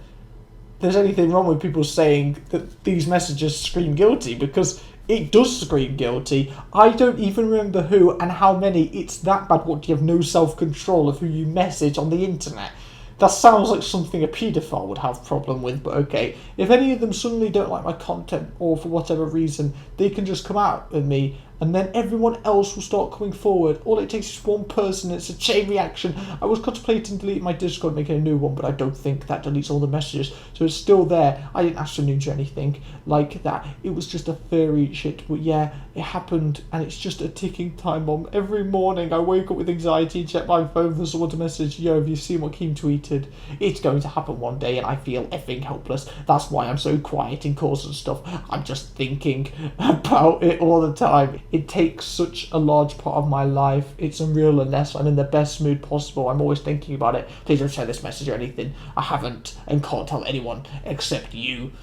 there's anything wrong with people saying that these messages scream guilty, because it does scream guilty. I don't even remember who and how many. It's that bad. What, do you have no self-control of who you message on the internet? That sounds like something a paedophile would have a problem with, but okay. If any of them suddenly don't like my content, or for whatever reason, they can just come out at me, and then everyone else will start coming forward. All it takes is one person. It's a chain reaction. I was contemplating deleting my Discord, making a new one, but I don't think that deletes all the messages, so it's still there. I didn't ask for news or anything like that. It was just a furry shit, but yeah, it happened, and it's just a ticking time bomb. Every morning I wake up with anxiety and check my phone for someone to message, yo, have you seen what Keem tweeted? It's going to happen one day, and I feel effing helpless. That's why I'm so quiet in calls and stuff. I'm just thinking about it all the time. It takes such a large part of my life. It's unreal unless I'm in the best mood possible. I'm always thinking about it. Please don't share this message or anything. I haven't and can't tell anyone except you.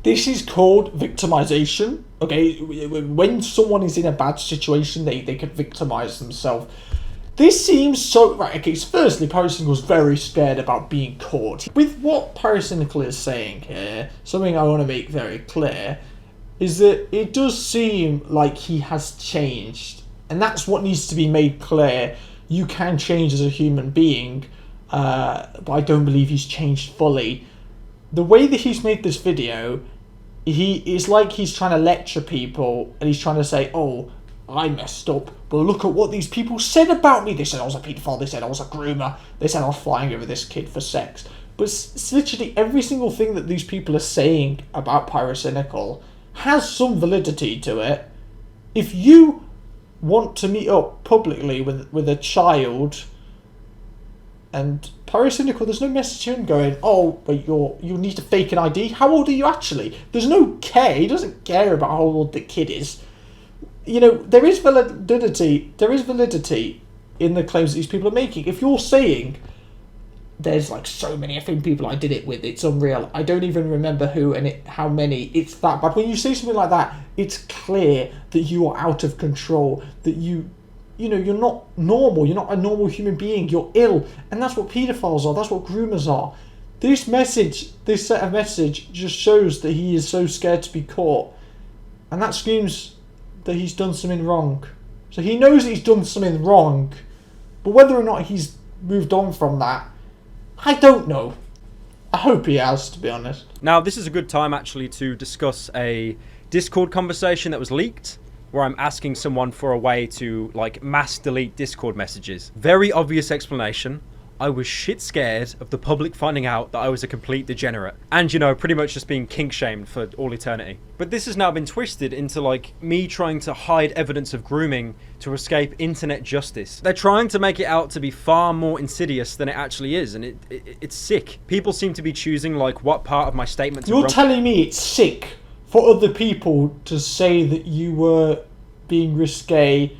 This is called victimization. Okay, when someone is in a bad situation, they can victimize themselves. This seems so... Right, okay, so firstly, Pyrocynical's very scared about being caught. With what Pyrocynical is saying here, something I want to make very clear is that it does seem like he has changed. And that's what needs to be made clear. you can change as a human being, but I don't believe he's changed fully. The way that he's made this video, it's like he's trying to lecture people, and he's trying to say, oh, I messed up, but look at what these people said about me. They said I was a paedophile, they said I was a groomer, they said I was flying over this kid for sex. But it's literally every single thing that these people are saying about Pyrocynical has some validity to it. If you want to meet up publicly with a child, and Pyrocynical, there's no message to him going, oh, but you need to fake an ID. How old are you actually? There's no care. He doesn't care about how old the kid is. You know, there is validity in the claims that these people are making. If you're saying there's like so many effing people I did it with, it's unreal, I don't even remember who and how many, it's that bad. When you say something like that, it's clear that you are out of control, that you know, you're not normal, you're not a normal human being, you're ill, and that's what paedophiles are, that's what groomers are. This set of message just shows that he is so scared to be caught, and that screams that he's done something wrong. So he knows that he's done something wrong, but whether or not he's moved on from that, I don't know. I hope he has, to be honest. Now, this is a good time actually to discuss a Discord conversation that was leaked, where I'm asking someone for a way to like mass delete Discord messages. Very obvious explanation. I was shit scared of the public finding out that I was a complete degenerate. And, you know, pretty much just being kink shamed for all eternity. But this has now been twisted into, like, me trying to hide evidence of grooming to escape internet justice. They're trying to make it out to be far more insidious than it actually is, and it's sick. People seem to be choosing, like, what part of my statement to You're telling me it's sick for other people to say that you were being risque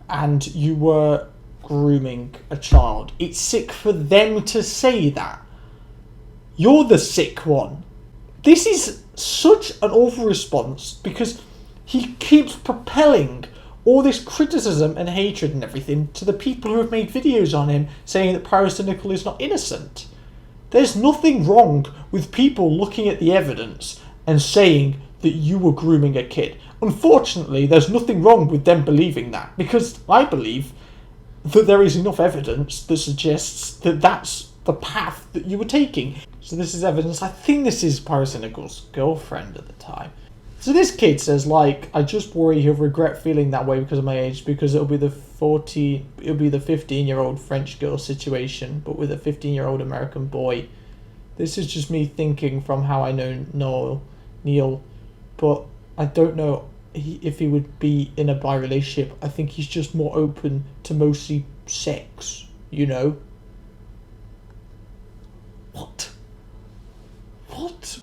and you were grooming a child. It's sick for them to say that. You're the sick one. This is such an awful response because he keeps propelling all this criticism and hatred and everything to the people who have made videos on him saying that Pyrocynical is not innocent. There's nothing wrong with people looking at the evidence and saying that you were grooming a kid. Unfortunately, there's nothing wrong with them believing that, because I believe that there is enough evidence that suggests that that's the path that you were taking. So this is evidence. I think this is Pyrocynical's girlfriend at the time. So this kid says, like, I just worry he'll regret feeling that way because of my age, because it'll be the 15-year-old French girl situation, but with a 15-year-old American boy. This is just me thinking from how I know Neil, but I don't know if he would be in a bi relationship. I think he's just more open to mostly sex, you know? What?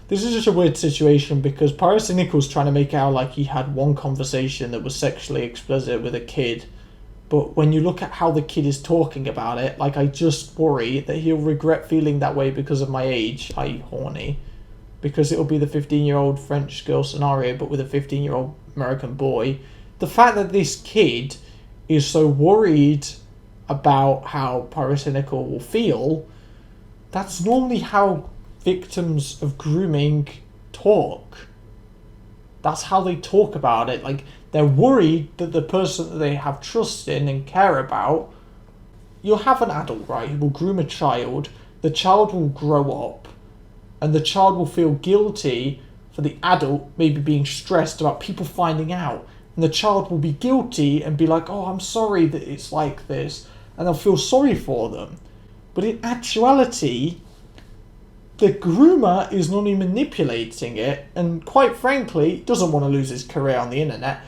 This is just a weird situation because Pyrocynical's trying to make it out like he had one conversation that was sexually explicit with a kid, but when you look at how the kid is talking about it, like, I just worry that he'll regret feeling that way because of my age, i.e. horny, because it'll be the 15-year-old French girl scenario, but with a 15-year-old American boy. The fact that this kid is so worried about how Pyrocynical will feel, that's normally how victims of grooming talk. That's how they talk about it. Like, they're worried that the person that they have trust in and care about, you'll have an adult, right, who will groom a child, the child will grow up, and the child will feel guilty for the adult maybe being stressed about people finding out. And the child will be guilty and be like, oh, I'm sorry that it's like this. And they'll feel sorry for them. But in actuality, the groomer is not only manipulating it, and quite frankly, doesn't want to lose his career on the internet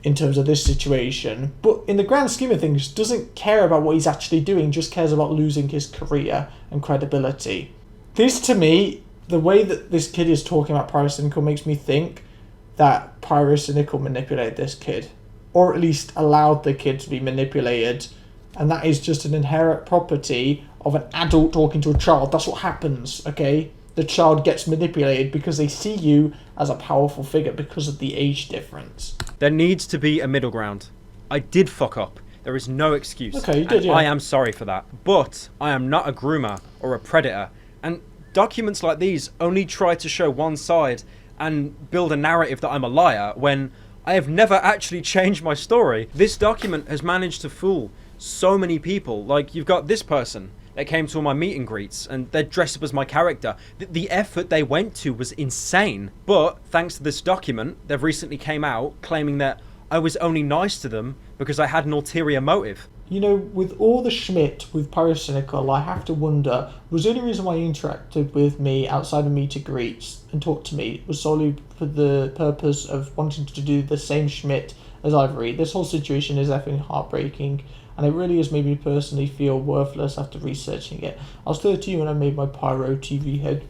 in terms of this situation, but in the grand scheme of things, doesn't care about what he's actually doing, just cares about losing his career and credibility. This, to me, the way that this kid is talking about Pyrocynical makes me think that Pyrocynical manipulated this kid, or at least allowed the kid to be manipulated, and that is just an inherent property of an adult talking to a child. That's what happens, okay? The child gets manipulated because they see you as a powerful figure because of the age difference. There needs to be a middle ground. I did fuck up. There is no excuse. Okay, you did, yeah. I am sorry for that. But I am not a groomer or a predator. And documents like these only try to show one side and build a narrative that I'm a liar when I have never actually changed my story. This document has managed to fool so many people. Like, you've got this person that came to all my meet and greets, and they're dressed up as my character. The effort they went to was insane. But thanks to this document, they've recently came out claiming that I was only nice to them because I had an ulterior motive. You know, with all the schmidt with Pyrocynical, I have to wonder, was the only reason why he interacted with me outside of meet and greets and talked to me was solely for the purpose of wanting to do the same schmidt as Ivory? This whole situation is effing heartbreaking, and it really has made me personally feel worthless after researching it. I was 13 when I made my Pyro TV head,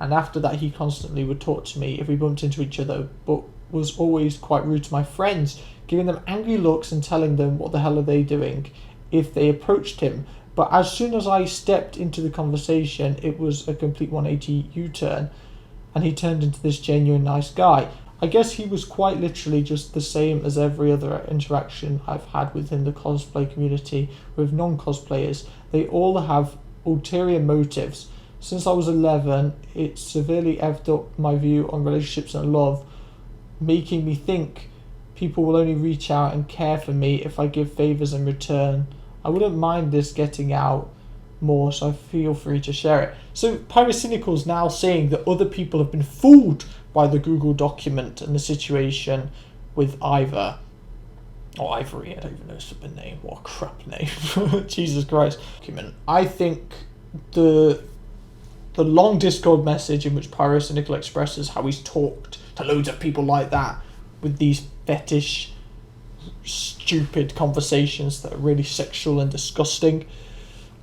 and after that he constantly would talk to me if we bumped into each other, but was always quite rude to my friends, giving them angry looks and telling them what the hell are they doing if they approached him. But as soon as I stepped into the conversation, it was a complete 180 U-turn, and he turned into this genuine nice guy. I guess he was quite literally just the same as every other interaction I've had within the cosplay community with non-cosplayers. They all have ulterior motives. Since I was 11, it severely effed up my view on relationships and love, making me think people will only reach out and care for me if I give favours in return. I wouldn't mind this getting out more, so feel free to share it. So Pyrocynical's now saying that other people have been fooled by the Google document and the situation with Ivor. Or Ivory, I don't even know his flipping name. What a crap name. Jesus Christ. I think the long Discord message in which Pyrocynical expresses how he's talked to loads of people like that with these fetish, stupid conversations that are really sexual and disgusting.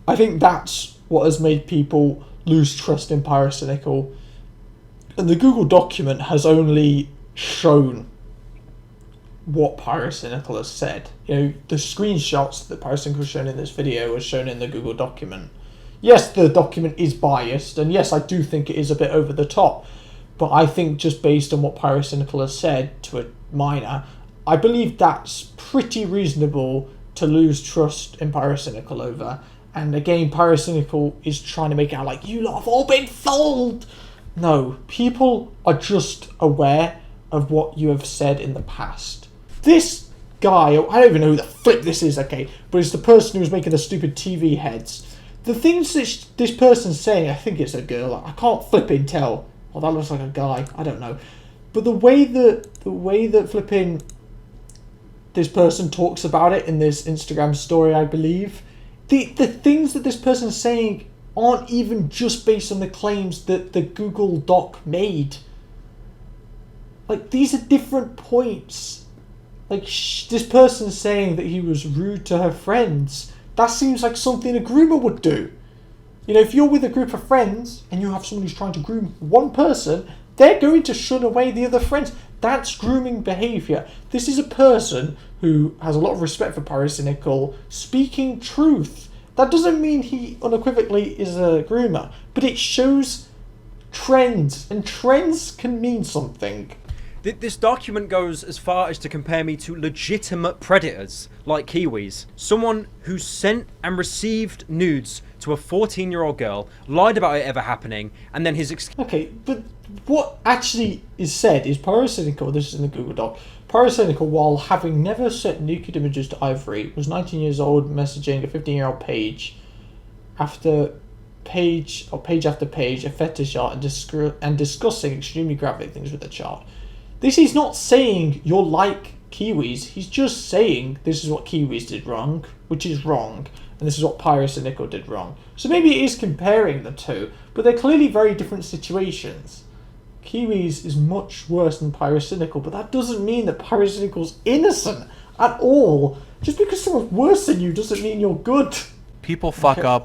I think that's what has made people lose trust in Pyrocynical. And the Google document has only shown what Pyrocynical has said. You know, the screenshots that Pyrocynical has shown in this video are shown in the Google document. Yes, the document is biased, and yes, I do think it is a bit over the top. But I think just based on what Pyrocynical has said to a minor, I believe that's pretty reasonable to lose trust in Pyrocynical over. And again, Pyrocynical is trying to make it out like, you lot have all been fooled! No, people are just aware of what you have said in the past. This guy, I don't even know who the flip this is, okay, but it's the person who was making the stupid TV heads. The things that this person's saying, I think it's a girl, I can't flipping tell. Oh, that looks like a guy, I don't know. But the way that flipping this person talks about it in this Instagram story, I believe, the things that this person's saying aren't even just based on the claims that the Google Doc made. Like, these are different points. Like, this person's saying that he was rude to her friends. That seems like something a groomer would do. You know, if you're with a group of friends and you have someone who's trying to groom one person, they're going to shun away the other friends. That's grooming behaviour. This is a person who has a lot of respect for Pyrocynical, speaking truth. That doesn't mean he unequivocally is a groomer, but it shows trends, and trends can mean something. This document goes as far as to compare me to legitimate predators, like Kiwis. Someone who sent and received nudes to a 14-year-old girl, lied about it ever happening, and then his Okay, but what actually is said is Pyrocynical, this is in the Google Doc, Pyrocynical, while having never sent naked images to Ivory, was 19 years old, messaging a 15-year-old page after page after page, a fetish art, and discussing extremely graphic things with the child. This is not saying you're like Kiwis, he's just saying this is what Kiwis did wrong, which is wrong, and this is what Pyrocynical did wrong. So maybe it is comparing the two, but they're clearly very different situations. Kiwis is much worse than Pyrocynical, but that doesn't mean that Pyrocynical's innocent at all. Just because someone's worse than you doesn't mean you're good. People fuck up,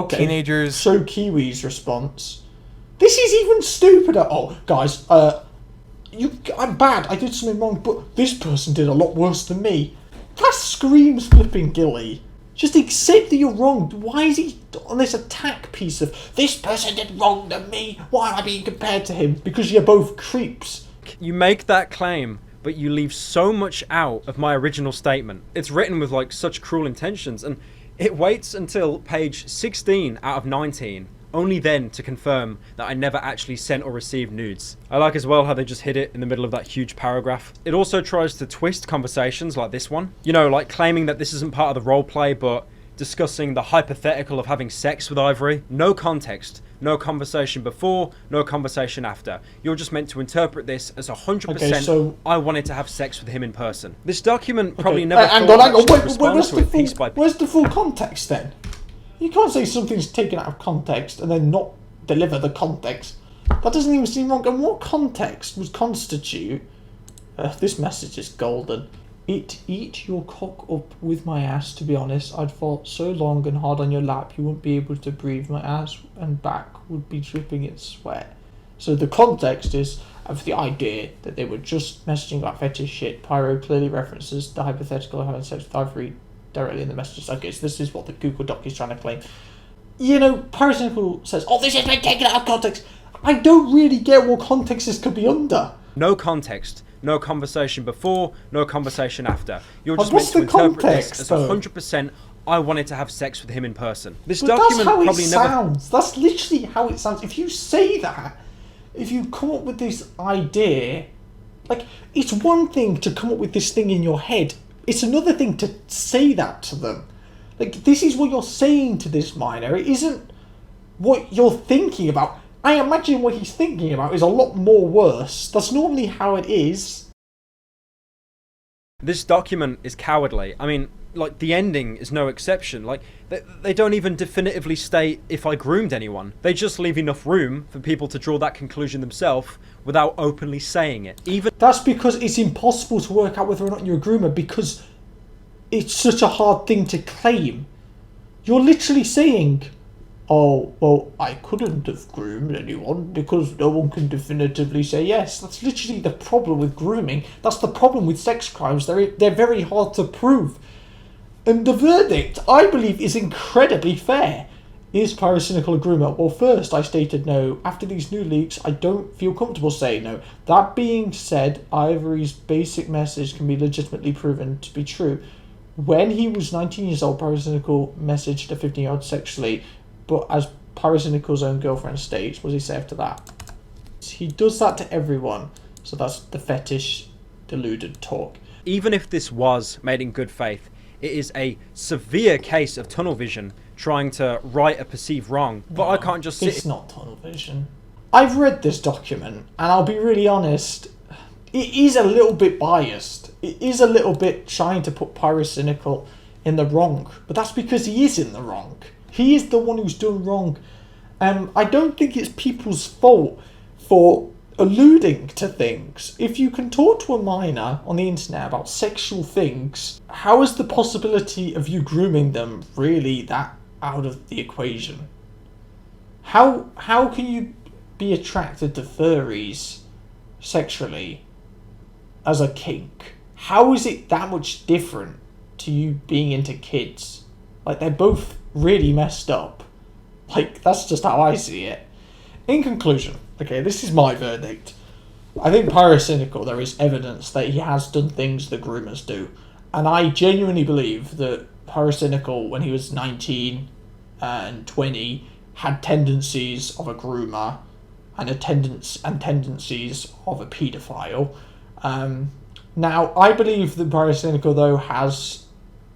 teenagers. So Kiwi's response. This is even stupider. Oh, guys, I'm bad, I did something wrong, but this person did a lot worse than me. That screams flipping Gilly. Just accept that you're wrong. Why is he on this attack piece of, this person did wrong to me, why am I being compared to him? Because you're both creeps. You make that claim, but you leave so much out of my original statement. It's written with like such cruel intentions, and it waits until page 16 out of 19 only then to confirm that I never actually sent or received nudes. I like as well how they just hid it in the middle of that huge paragraph. It also tries to twist conversations like this one. You know, like claiming that this isn't part of the roleplay, but discussing the hypothetical of having sex with Ivory. No context, no conversation before, no conversation after. You're just meant to interpret this as 100% Okay, so I wanted to have sex with him in person. This document probably okay. never Hang thought on. to Wait, respond to it piece by piece. where's the full context then? You can't say something's taken out of context and then not deliver the context. That doesn't even seem wrong. And what context would constitute... this message is golden. Eat your cock up with my ass, to be honest. I'd fought so long and hard on your lap you wouldn't be able to breathe. My ass and back would be dripping in sweat. So the context is of the idea that they were just messaging about fetish shit. Pyro clearly references the hypothetical of having sex with Ivory directly in the messages. Okay, so this is what the Google Doc is trying to claim. You know, Pyrocynical says, oh, this has been taken out of context. I don't really get what context this could be under. No context, no conversation before, no conversation after. You're just what's meant to the interpret context, this as though? 100% I wanted to have sex with him in person. This But document that's how it probably sounds. That's literally how it sounds. If you say that, if you come up with this idea, like, it's one thing to come up with this thing in your head. It's another thing to say that to them. Like, this is what you're saying to this minor. It isn't what you're thinking about. I imagine what he's thinking about is a lot more worse. That's normally how it is. This document is cowardly. I mean, like, the ending is no exception. Like, they don't even definitively state if I groomed anyone. They just leave enough room for people to draw that conclusion themselves without openly saying it. Even That's because it's impossible to work out whether or not you're a groomer because it's such a hard thing to claim. You're literally saying, oh, well, I couldn't have groomed anyone because no one can definitively say yes. That's literally the problem with grooming. That's the problem with sex crimes. They're very hard to prove. And the verdict, I believe, is incredibly fair. Is Pyrocynical a groomer? Well, first, I stated no. After these new leaks, I don't feel comfortable saying no. That being said, Ivory's basic message can be legitimately proven to be true. When he was 19 years old, Pyrocynical messaged a 15-year-old sexually, but as Pyrocynical's own girlfriend states, what does he say after that? He does that to everyone, so that's the fetish deluded talk. even if this was made in good faith, it is a severe case of tunnel vision trying to right a perceived wrong. But I can't just sit... It's not tunnel vision. I've read this document, and I'll be really honest, it is a little bit biased. It is a little bit trying to put Pyrocynical in the wrong, but that's because he is in the wrong. He is the one who's done wrong. I don't think it's people's fault for alluding to things. If you can talk to a minor on the internet about sexual things, how is the possibility of you grooming them really that out of the equation? How can you be attracted to furries sexually as a kink? How is it that much different to you being into kids? Like, they're both really messed up. Like, that's just how I see it. In conclusion, okay, this is my verdict. I think Pyrocynical, there is evidence that he has done things that groomers do. And I genuinely believe that Pyrocynical, when he was 19 and 20, had tendencies of a groomer and tendencies of a paedophile. Now, I believe that Pyrocynical, though, has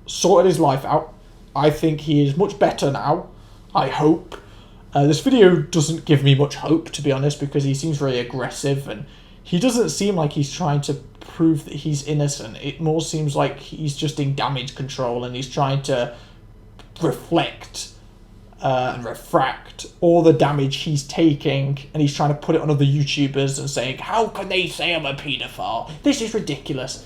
sorted his life out. I think he is much better now. I hope. This video doesn't give me much hope, to be honest, because he seems very aggressive and he doesn't seem like he's trying to prove that he's innocent. It more seems like he's just in damage control and he's trying to reflect and refract all the damage he's taking, and he's trying to put it on other YouTubers and saying, how can they say I'm a paedophile? This is ridiculous.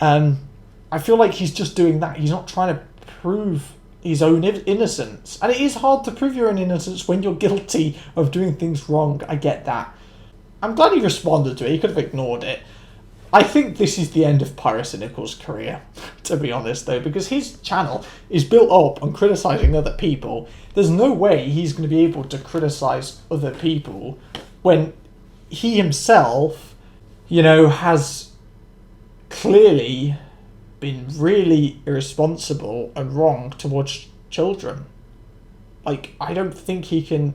I feel like he's just doing that. He's not trying to prove his own innocence. And it is hard to prove your own innocence when you're guilty of doing things wrong. I get that. I'm glad he responded to it. He could have ignored it. I think this is the end of Pyrocynical's career, to be honest, though, because his channel is built up on criticising other people. There's no way he's going to be able to criticise other people when he himself, you know, has clearly been really irresponsible and wrong towards children. Like, I don't think he can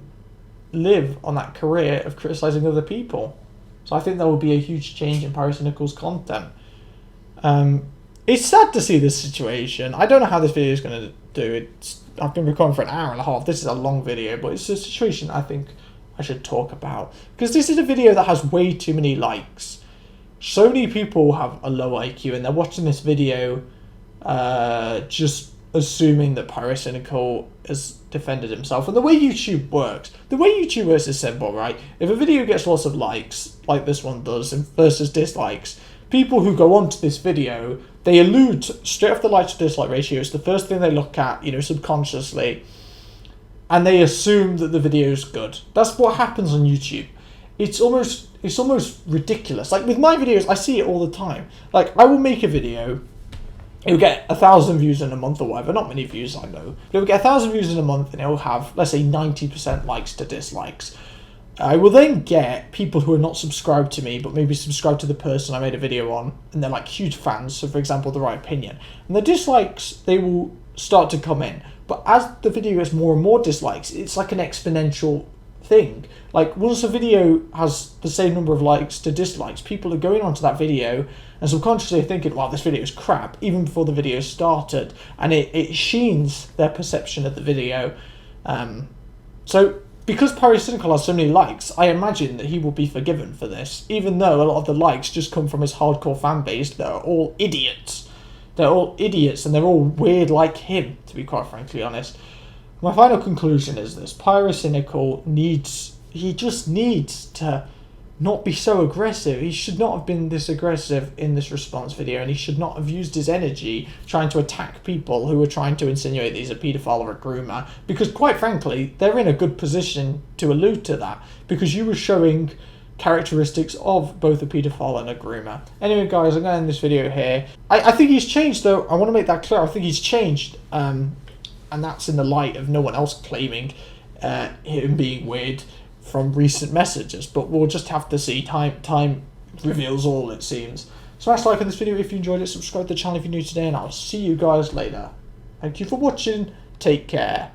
live on that career of criticising other people. So I think there will be a huge change in Pyrocynical's content. It's sad to see this situation. I don't know how this video is going to do. I've been recording for an hour and a half. This is a long video, but it's a situation I think I should talk about. Because this is a video that has way too many likes. So many people have a low IQ and they're watching this video just assuming that Pyrocynical has defended himself. And the way YouTube works is simple, right? If a video gets lots of likes, like this one does, versus dislikes, people who go onto this video, they allude straight off the like to dislike ratio. It's the first thing they look at, subconsciously, and they assume that the video is good. That's what happens on YouTube. It's almost ridiculous. Like with my videos, I see it all the time. Like I will make a video, it'll get 1,000 views in a month or whatever. Not many views, I know. But it'll get 1,000 views in a month, and it'll have, let's say, 90% likes to dislikes. I will then get people who are not subscribed to me, but maybe subscribed to the person I made a video on, and they're like huge fans, so for example, The Right Opinion. And the dislikes, they will start to come in. But as the video gets more and more dislikes, it's like an exponential thing. Like once a video has the same number of likes to dislikes, people are going onto that video and subconsciously thinking, wow, this video is crap, even before the video started. And it sheens their perception of the video. So because Pyrocynical has so many likes, I imagine that he will be forgiven for this, even though a lot of the likes just come from his hardcore fan base that are all idiots. They're all idiots and they're all weird like him, to be quite frankly honest. My final conclusion is this: Pyrocynical just needs to not be so aggressive. He should not have been this aggressive in this response video, and he should not have used his energy trying to attack people who are trying to insinuate that he's a paedophile or a groomer, because quite frankly, they're in a good position to allude to that, because you were showing characteristics of both a paedophile and a groomer. Anyway guys, I'm going to end this video here. I think he's changed though. I want to make that clear. I think he's changed. And that's in the light of no one else claiming him being weird from recent messages. But we'll just have to see. Time reveals all, it seems. Smash like on this video if you enjoyed it. Subscribe to the channel if you're new today. And I'll see you guys later. Thank you for watching. Take care.